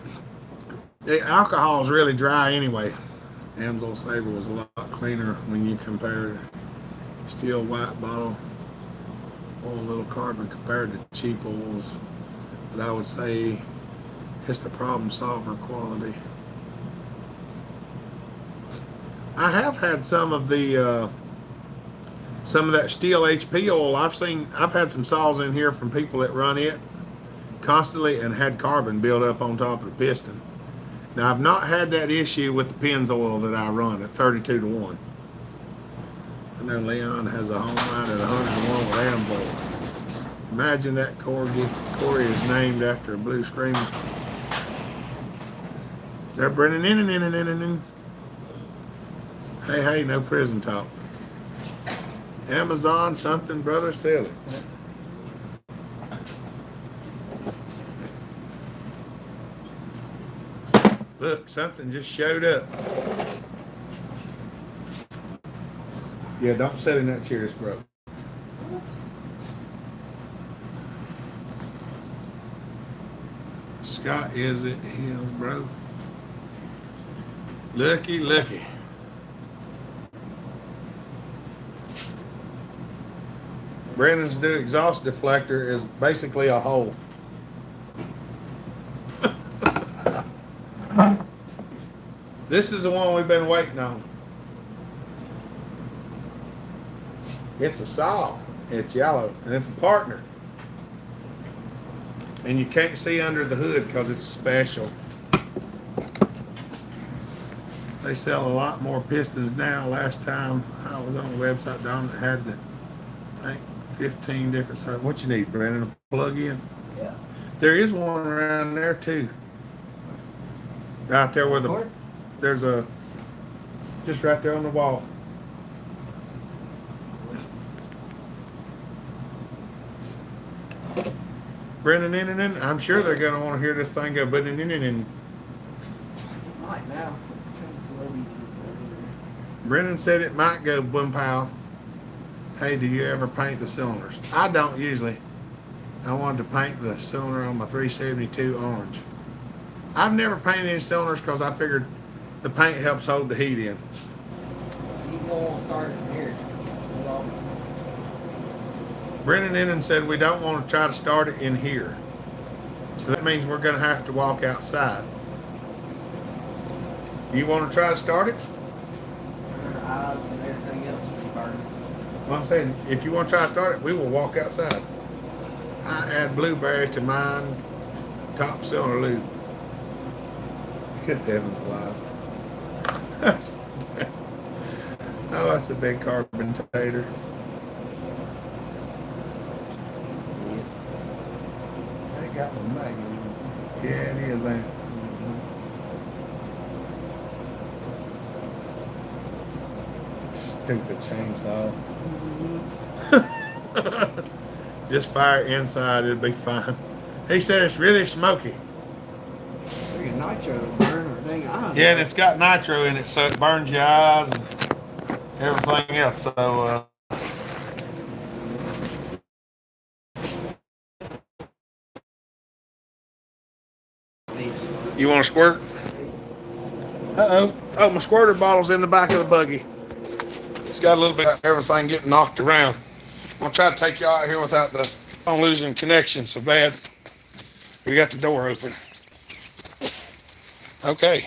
the alcohol is really dry anyway. Amsoil Sabre was a lot cleaner when you compare steel white bottle oil, little carbon compared to cheap oils. But I would say It's the problem solver quality. I have had some of that steel HP oil. I've had some saws in here from people that run it constantly and had carbon build up on top of the piston. Now I've not had that issue with the Pennzoil that I run at 32-1. I know Leon has a home line at 101 with Amsoil. Imagine that corgi. Corey is named after a blue screamer. They're bringing in. Hey, no prison talk. Amazon something, brother, sell it. Look, something just showed up. Yeah, don't sit in that chair, it's broke. Scott is it Hills, bro. Lucky. Brandon's new exhaust deflector is basically a hole. This is the one we've been waiting on. It's a saw. It's yellow, and it's a partner. And you can't see under the hood because it's special. They sell a lot more Pistons now. Last time I was on the website, Don, that had the, I think, 15 different sizes. What you need, Brandon? A plug-in? Yeah. There is one around there too. Right there where there's a, just right there on the wall. Brennan, I'm sure they're going to want to hear this thing go, but in. Might now. Brennan said it might go boom pow. Hey, do you ever paint the cylinders? I don't usually. I wanted to paint the cylinder on my 372 orange. I've never painted any cylinders because I figured the paint helps hold the heat in. You won't start it from here. Brennan said we don't want to try to start it in here. So that means we're going to have to walk outside. You want to try to start it? Eyes and everything else will be burning. Well, I'm saying, if you want to try to start it, we will walk outside. I add blueberry to mine top cylinder lube. Good heavens alive. That's a big carbureted. They got one magnet. Yeah, it is, ain't it? Stupid chainsaw. Just fire inside, it'll be fine. He said it's really smoky. Freaking nitro to burn or dang eyes. Yeah, and it's got nitro in it, so it burns your eyes and everything else. So, you want to squirt? Uh-oh. Oh, my squirter bottle's in the back of the buggy. It's got a little bit of everything getting knocked around. I'm going to try to take y'all out here without the phone losing connection so bad. We got the door open. Okay.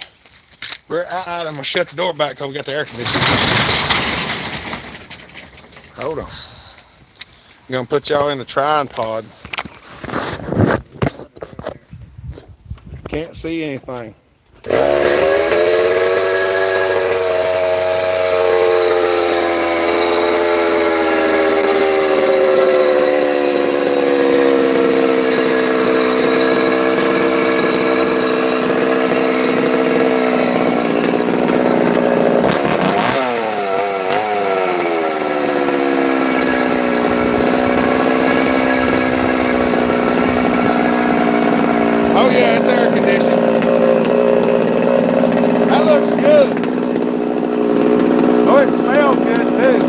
We're out. I'm going to shut the door back because we got the air conditioning. Hold on. I'm going to put y'all in the trying pod. Can't see anything. Oh yeah, it's air conditioned. That looks good. Oh, it smells good too.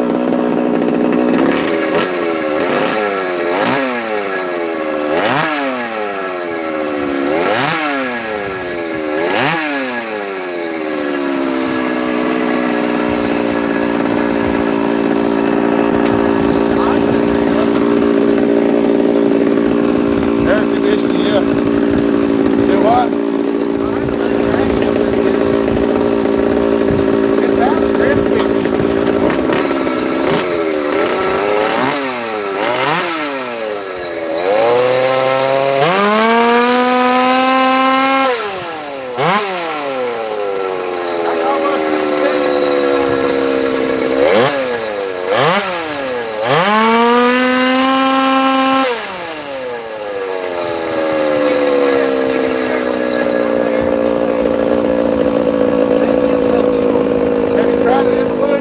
Air conditioning, yeah. You know what? in the wood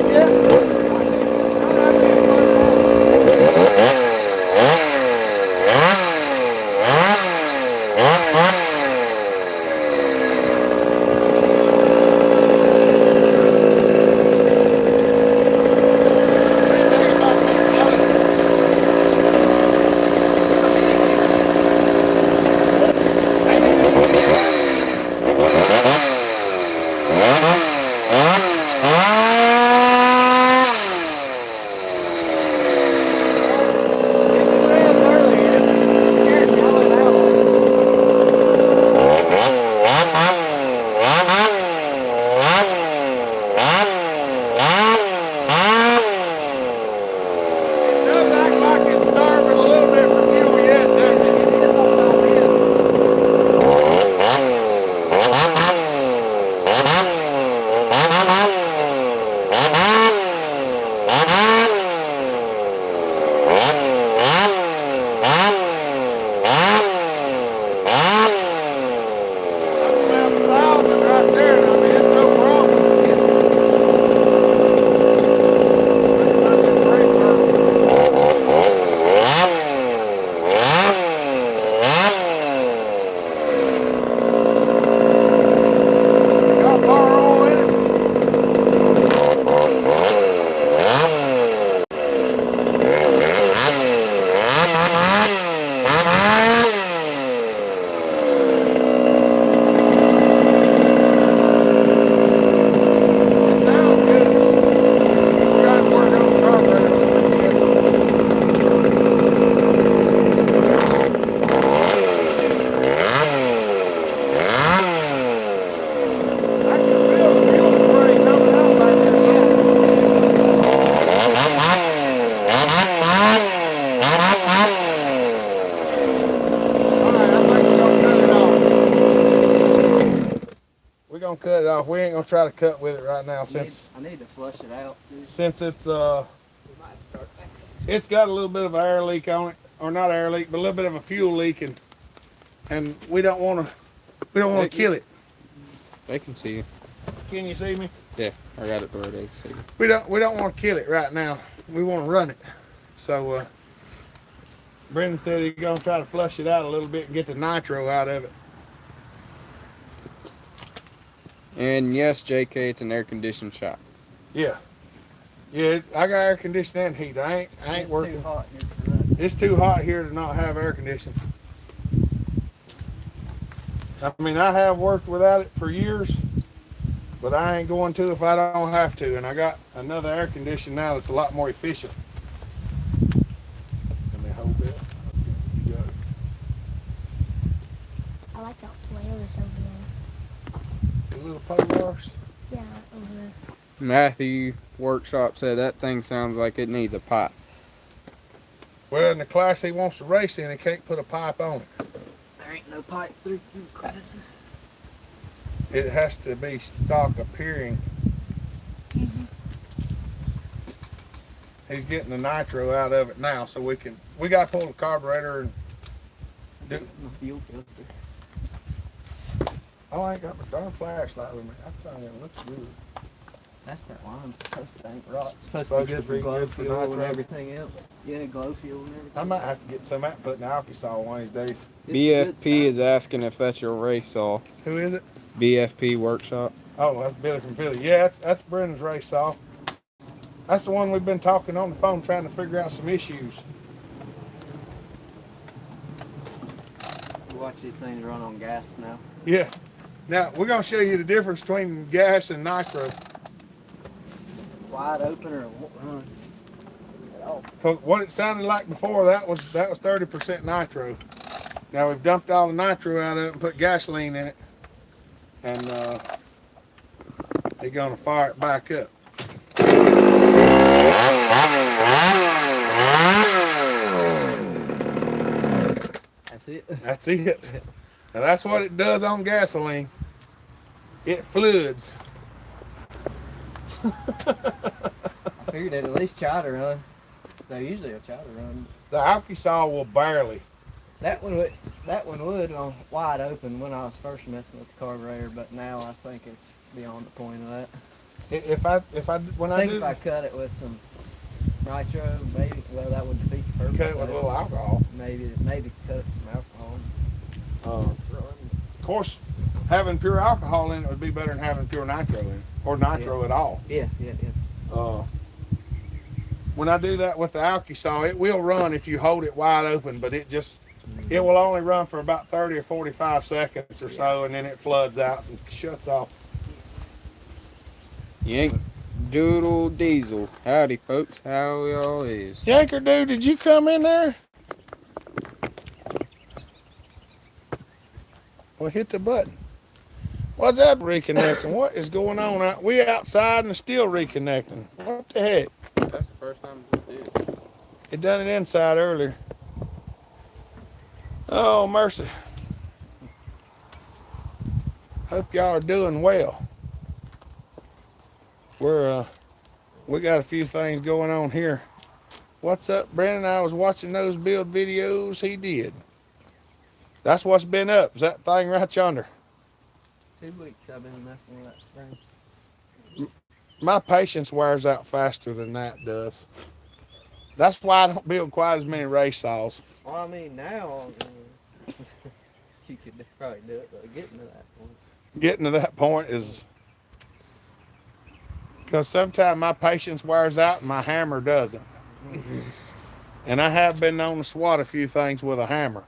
cut it off. We ain't gonna try to cut with it right now since I need to flush it out too. Since it's We might start back. it's got a little bit of an air leak on it, or not air leak, but a little bit of a fuel leak, and we don't want to kill it. They can see you. Can you see me? Yeah, I got it where they can see you. We don't want to kill it right now. We want to run it. So Brendan said he's gonna try to flush it out a little bit and get the nitro out of it. And yes, JK, it's an air-conditioned shop. Yeah. Yeah, I got air conditioning and heat. I ain't working. Too hot here for that. It's too hot here to not have air conditioning. I mean, I have worked without it for years, but I ain't going to if I don't have to. And I got another air conditioner now that's a lot more efficient. Let me hold it. You got it. I like that playlist over there. The little polars. Yeah, over there. Matthew Workshop said that thing sounds like it needs a pipe. Well, in the class he wants to race in, he can't put a pipe on it. There ain't no pipe through classes. It has to be stock appearing. Mm-hmm. He's getting the nitro out of it now, so we got to pull the carburetor and do. My fuel filter. Oh, I ain't got my darn flashlight with me. That's something that looks good. That's that line. Supposed to ain't right. Supposed Supposed to to be good be for glow good for fuel and nitro. everything else. Yeah, glow fuel and everything. I might have to get some of that put in the Arkansas one of these days. It's a good BFP is size. asking if that's your race saw. Who is it? BFP Workshop. Oh, that's Billy from Philly. Yeah, that's Brendan's race saw. That's the one we've been talking on the phone trying to figure out some issues. Watch these things run on gas now. Yeah. Now, we're going to show you the difference between gas and nitro. Wide open or oh, So what it sounded like before, that was 30% nitro. Now we've dumped all the nitro out of it and put gasoline in it. And they're going to fire it back up. that's it. That's it. Now that's what it does on gasoline. It floods. I figured they'd at least try to run. They usually will try to run. The Arkansas will barely. That one would on wide open when I was first messing with the carburetor, but now I think it's beyond the point of that. If I when I I think do if I cut it with some nitro, maybe, well, that would defeat the purpose. cut it with a little alcohol. Maybe cut it some alcohol. Of course, having pure alcohol in it would be better than having pure nitro in it, or nitro at all. Yeah. When I do that with the alky saw, it will run if you hold it wide open, but it will only run for about 30 or 45 seconds or so, and then it floods out and shuts off. Yank Doodle Diesel. Howdy, folks. How y'all is? Yanker dude, did you come in there? Well, hit the button. What's that reconnecting? What is going on? We outside and still reconnecting. What the heck? That's the first time we did it. It done it inside earlier. Oh, mercy. Hope y'all are doing well. We got a few things going on here. What's up, Brandon? I was watching those build videos he did. That's what's been up. Is that thing right yonder? 2 weeks I've been messing with that thing. My patience wears out faster than that does. That's why I don't build quite as many race saws. Well, I mean, now, you could probably do it, but getting to that point. Getting to that point is... Because sometimes my patience wears out and my hammer doesn't. And I have been known to swat a few things with a hammer.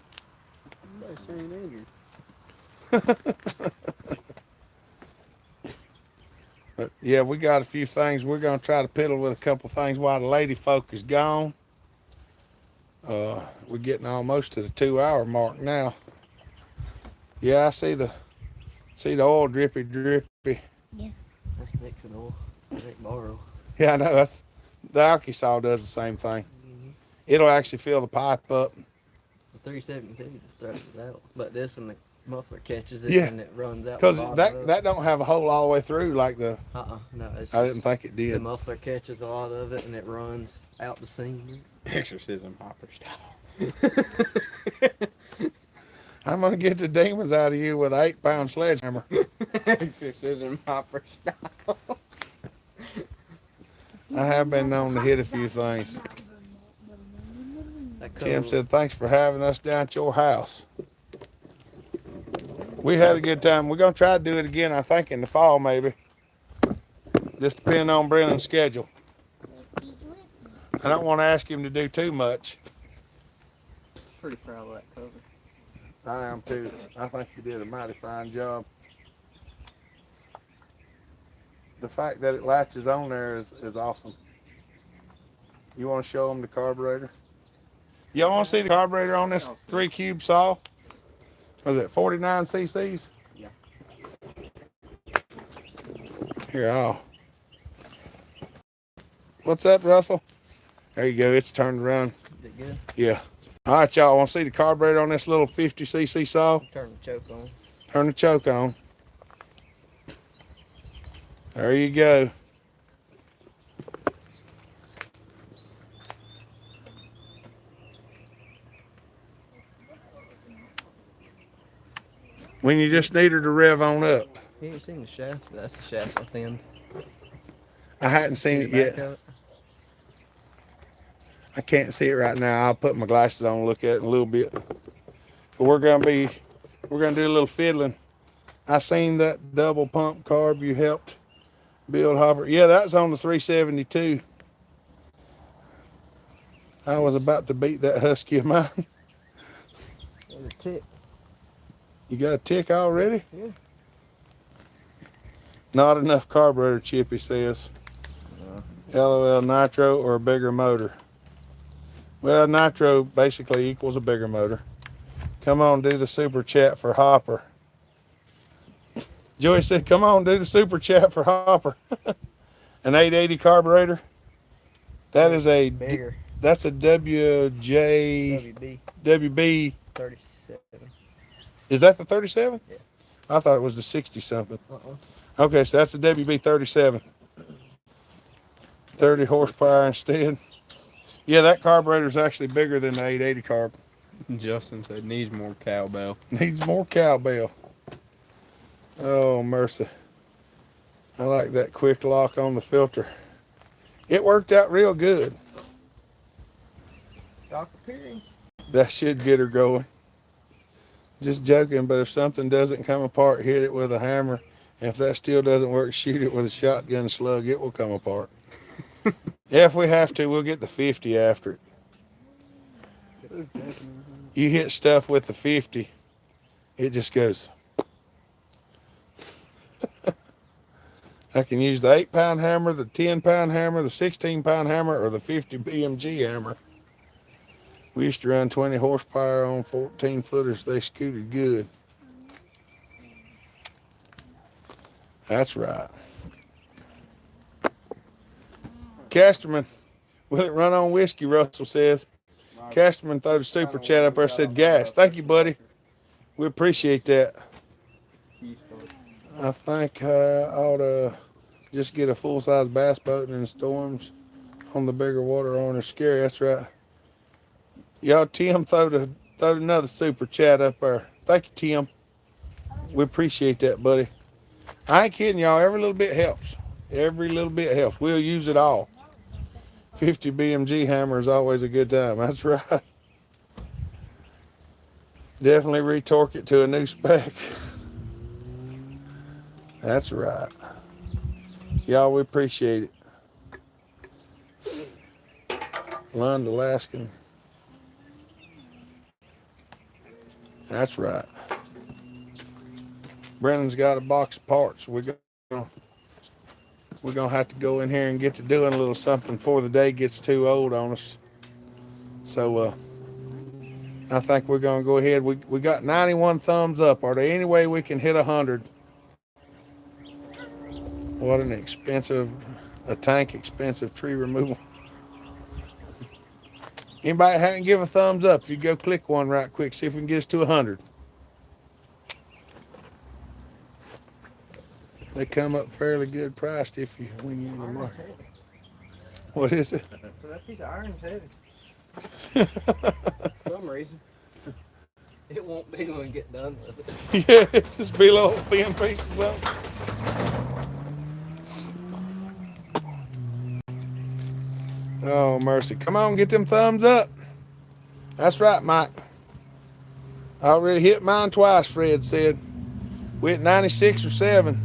But yeah, we got a few things. We're going to try to piddle with a couple things while the lady folk is gone. We're getting almost to the 2-hour mark now. Yeah, I see the oil drippy. Yeah. That's mixing oil. I think borrow. Yeah, I know. The alky saw does the same thing. It'll actually fill the pipe up. The 372 just throws it out. But this one, the muffler catches it and it runs out. Because that don't have a hole all the way through like the... No, it's I didn't think it the did. muffler catches a lot of it and it runs out the seam. Exorcism hopper style. I'm going to get the demons out of you with an 8-pound sledgehammer. Exorcism hopper style. I have been known to hit a few things. Tim said, thanks for having us down at your house. We had a good time. We're going to try to do it again, I think, in the fall, maybe. Just depending on Brennan's schedule. I don't want to ask him to do too much. Pretty proud of that cover. I am too. I think he did a mighty fine job. The fact that it latches on there is awesome. You want to show them the carburetor? Y'all want to see the carburetor on this 3-cube saw? Was it 49 cc's? Yeah. Here, what's up, Russell? There you go. It's turned around. Is it good? Yeah. All right, y'all. Want to see the carburetor on this little 50 cc saw? Turn the choke on. Turn the choke on. There you go. When you just need her to rev on up. You ain't seen the shaft? That's the shaft at the end. I hadn't seen it yet. I can't see it right now. I'll put my glasses on and look at it in a little bit. But we're gonna do a little fiddling. I seen that double pump carb you helped build, Hopper. Yeah, that's on the 372. I was about to beat that Husky of mine. There's a tick. You got a tick already? Yeah. Not enough carburetor chip, he says. LOL, nitro or a bigger motor. Well, nitro basically equals a bigger motor. Come on, do the super chat for Hopper. Joey said, come on, do the super chat for Hopper. An 880 carburetor. That is a bigger. That's a WB 37. Is that the 37? Yeah. I thought it was the 60 something. Okay, so that's a WB 37. 30 horsepower instead. Yeah, that carburetor is actually bigger than the 880 carb. Justin said needs more cowbell. Needs more cowbell. Oh, mercy. I like that quick lock on the filter. It worked out real good. Dr. Perry. That should get her going. Just joking, but if something doesn't come apart, hit it with a hammer. And if that still doesn't work, shoot it with a shotgun slug. It will come apart. If we have to, we'll get the 50 after it. You hit stuff with the 50, it just goes. I can use the 8-pound hammer, the 10-pound hammer, the 16-pound hammer, or the 50 BMG hammer. We used to run 20 horsepower on 14-footers. They scooted good. That's right. Casterman, will it run on whiskey, Russell says. Casterman threw the super chat up there, said gas. Thank you, buddy. We appreciate that. I think I ought to just get a full-size bass boat and in storms on the bigger water on are scary. That's right. Y'all, Tim throwed another super chat up there. Thank you, Tim. We appreciate that, buddy. I ain't kidding y'all. Every little bit helps. Every little bit helps. We'll use it all. 50 BMG hammer is always a good time. That's right. Definitely retorque it to a new spec. That's right. Y'all, we appreciate it. Lund, Alaskan. That's right. Brennan's got a box of parts. We're gonna have to go in here and get to doing a little something before the day gets too old on us. So I think we're gonna go ahead. We got 91 thumbs up. Are there any way we can hit 100? What an expensive tree removal. Anybody hadn't give a thumbs up? If you go click one right quick, see if we can get us to 100. They come up fairly good priced when you're in the market. What is it? So that piece of iron's heavy. For some reason. It won't be when we get done with it. Yeah, just be little thin pieces of it. Oh, mercy. Come on, get them thumbs up. That's right, Mike. I already hit mine twice, Fred said. We at 96 or 7.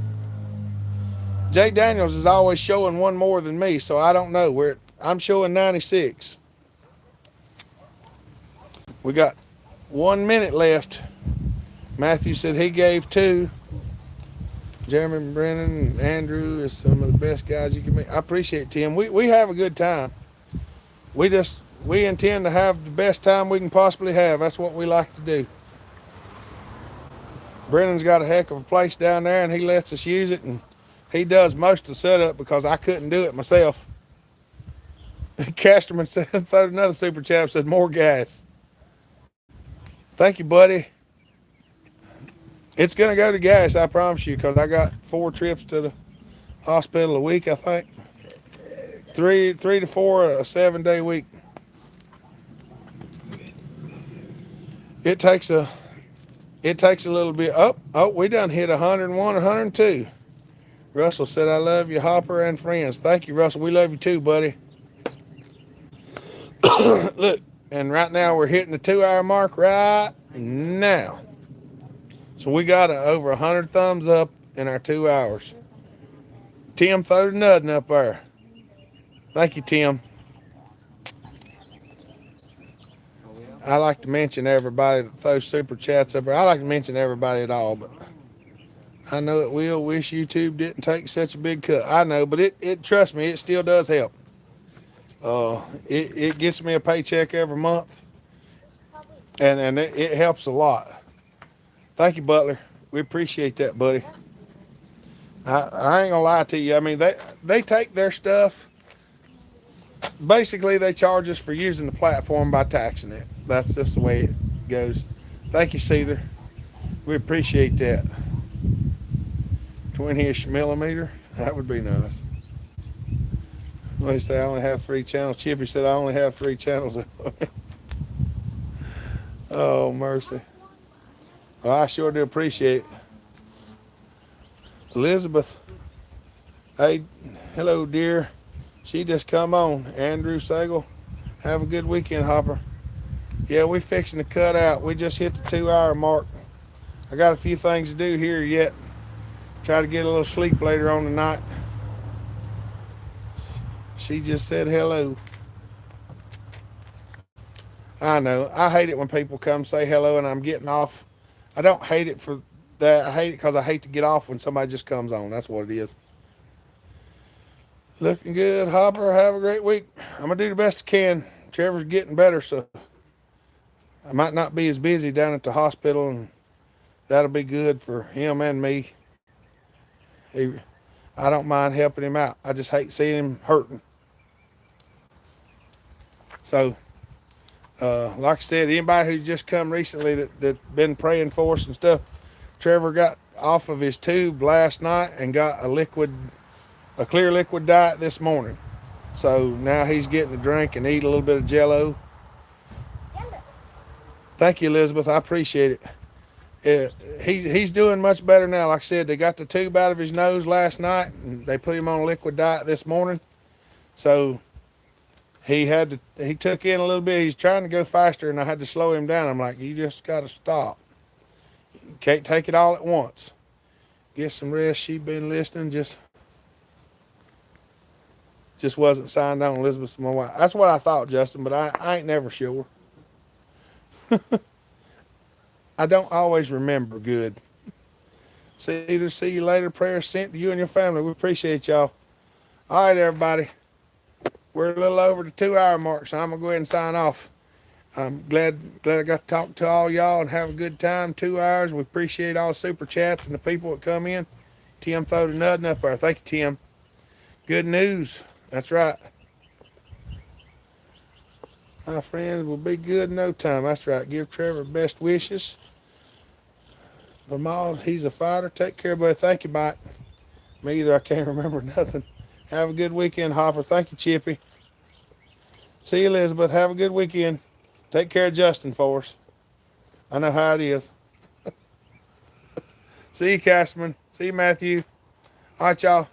Jay Daniels is always showing one more than me, so I don't know. I'm showing 96. We got 1 minute left. Matthew said he gave 2. Jeremy, Brennan, and Andrew is some of the best guys you can meet. I appreciate it, Tim. We have a good time. We intend to have the best time we can possibly have. That's what we like to do. Brennan's got a heck of a place down there, and he lets us use it, and he does most of the setup because I couldn't do it myself. Casterman said, throw another super chat, said more gas. Thank you, buddy. It's going to go to gas, I promise you, because I got 4 trips to the hospital a week, I think. 3 to 4 a 7-day week. It takes a little bit. Oh, we done hit 101, 102. Russell said, I love you, Hopper and friends. Thank you, Russell. We love you too, buddy. Look, and right now we're hitting the 2-hour mark right now. So we got over 100 thumbs up in our 2 hours. Tim throwed nothing up there. Thank you, Tim. I like to mention everybody that throws super chats up there. I like to mention everybody at all, but I know it will. Wish YouTube didn't take such a big cut. I know, but it trust me, it still does help. It gets me a paycheck every month, and it helps a lot. Thank you, Butler. We appreciate that, buddy. I ain't gonna lie to you. I mean, they take their stuff. Basically, they charge us for using the platform by taxing it. That's just the way it goes. Thank you, Seether. We appreciate that. 20-ish millimeter. That would be nice. What do you say? I only have 3 channels. Chippy said I only have 3 channels. Oh, mercy. Well, I sure do appreciate it. Elizabeth, Hey, hello, dear. She just come on. Andrew Sagal. Have a good weekend, Hopper. Yeah, we fixing to cut out. We just hit the 2 hour mark. I got a few things to do here yet. Try to get a little sleep later on tonight. She just said hello. I know. I hate it when people come say hello and I'm getting off. I don't hate it for that. I hate it because I hate to get off when somebody just comes on. That's what it is. Looking good, Hopper. Have a great week. I'm going to do the best I can. Trevor's getting better, so I might not be as busy down at the hospital, and that'll be good for him and me. I don't mind helping him out. I just hate seeing him hurting. So, like I said, anybody who's just come recently that been praying for us and stuff, Trevor got off of his tube last night and got a clear liquid diet this morning. So now he's getting to drink and eat a little bit of Jell-O. Thank you, Elizabeth. I appreciate it. He's doing much better now. Like I said, they got the tube out of his nose last night and they put him on a liquid diet this morning. So he took in a little bit. He's trying to go faster and I had to slow him down. I'm like, you just got to stop. You can't take it all at once. Get some rest. She been listening. Just wasn't signed on. Elizabeth's my wife. That's what I thought, Justin, but I ain't never sure. I don't always remember good. See you later. Prayers sent to you and your family. We appreciate y'all. All right, everybody. We're a little over the 2 hour mark, so I'm going to go ahead and sign off. I'm glad I got to talk to all y'all and have a good time. 2 hours. We appreciate all the super chats and the people that come in. Tim throwed a nutting up there. Thank you, Tim. Good news. That's right. My friends will be good in no time. That's right. Give Trevor best wishes. Lamar, he's a fighter. Take care, buddy. Thank you, Mike. Me either. I can't remember nothing. Have a good weekend, Hopper. Thank you, Chippy. See you, Elizabeth. Have a good weekend. Take care of Justin for us. I know how it is. See you, Castman. See you, Matthew. All right, y'all.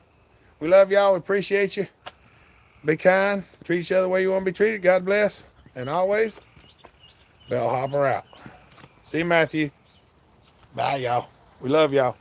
We love y'all. We appreciate you. Be kind. Treat each other the way you want to be treated. God bless. And always, Bell Hopper out. See you, Matthew. Bye, y'all. We love y'all.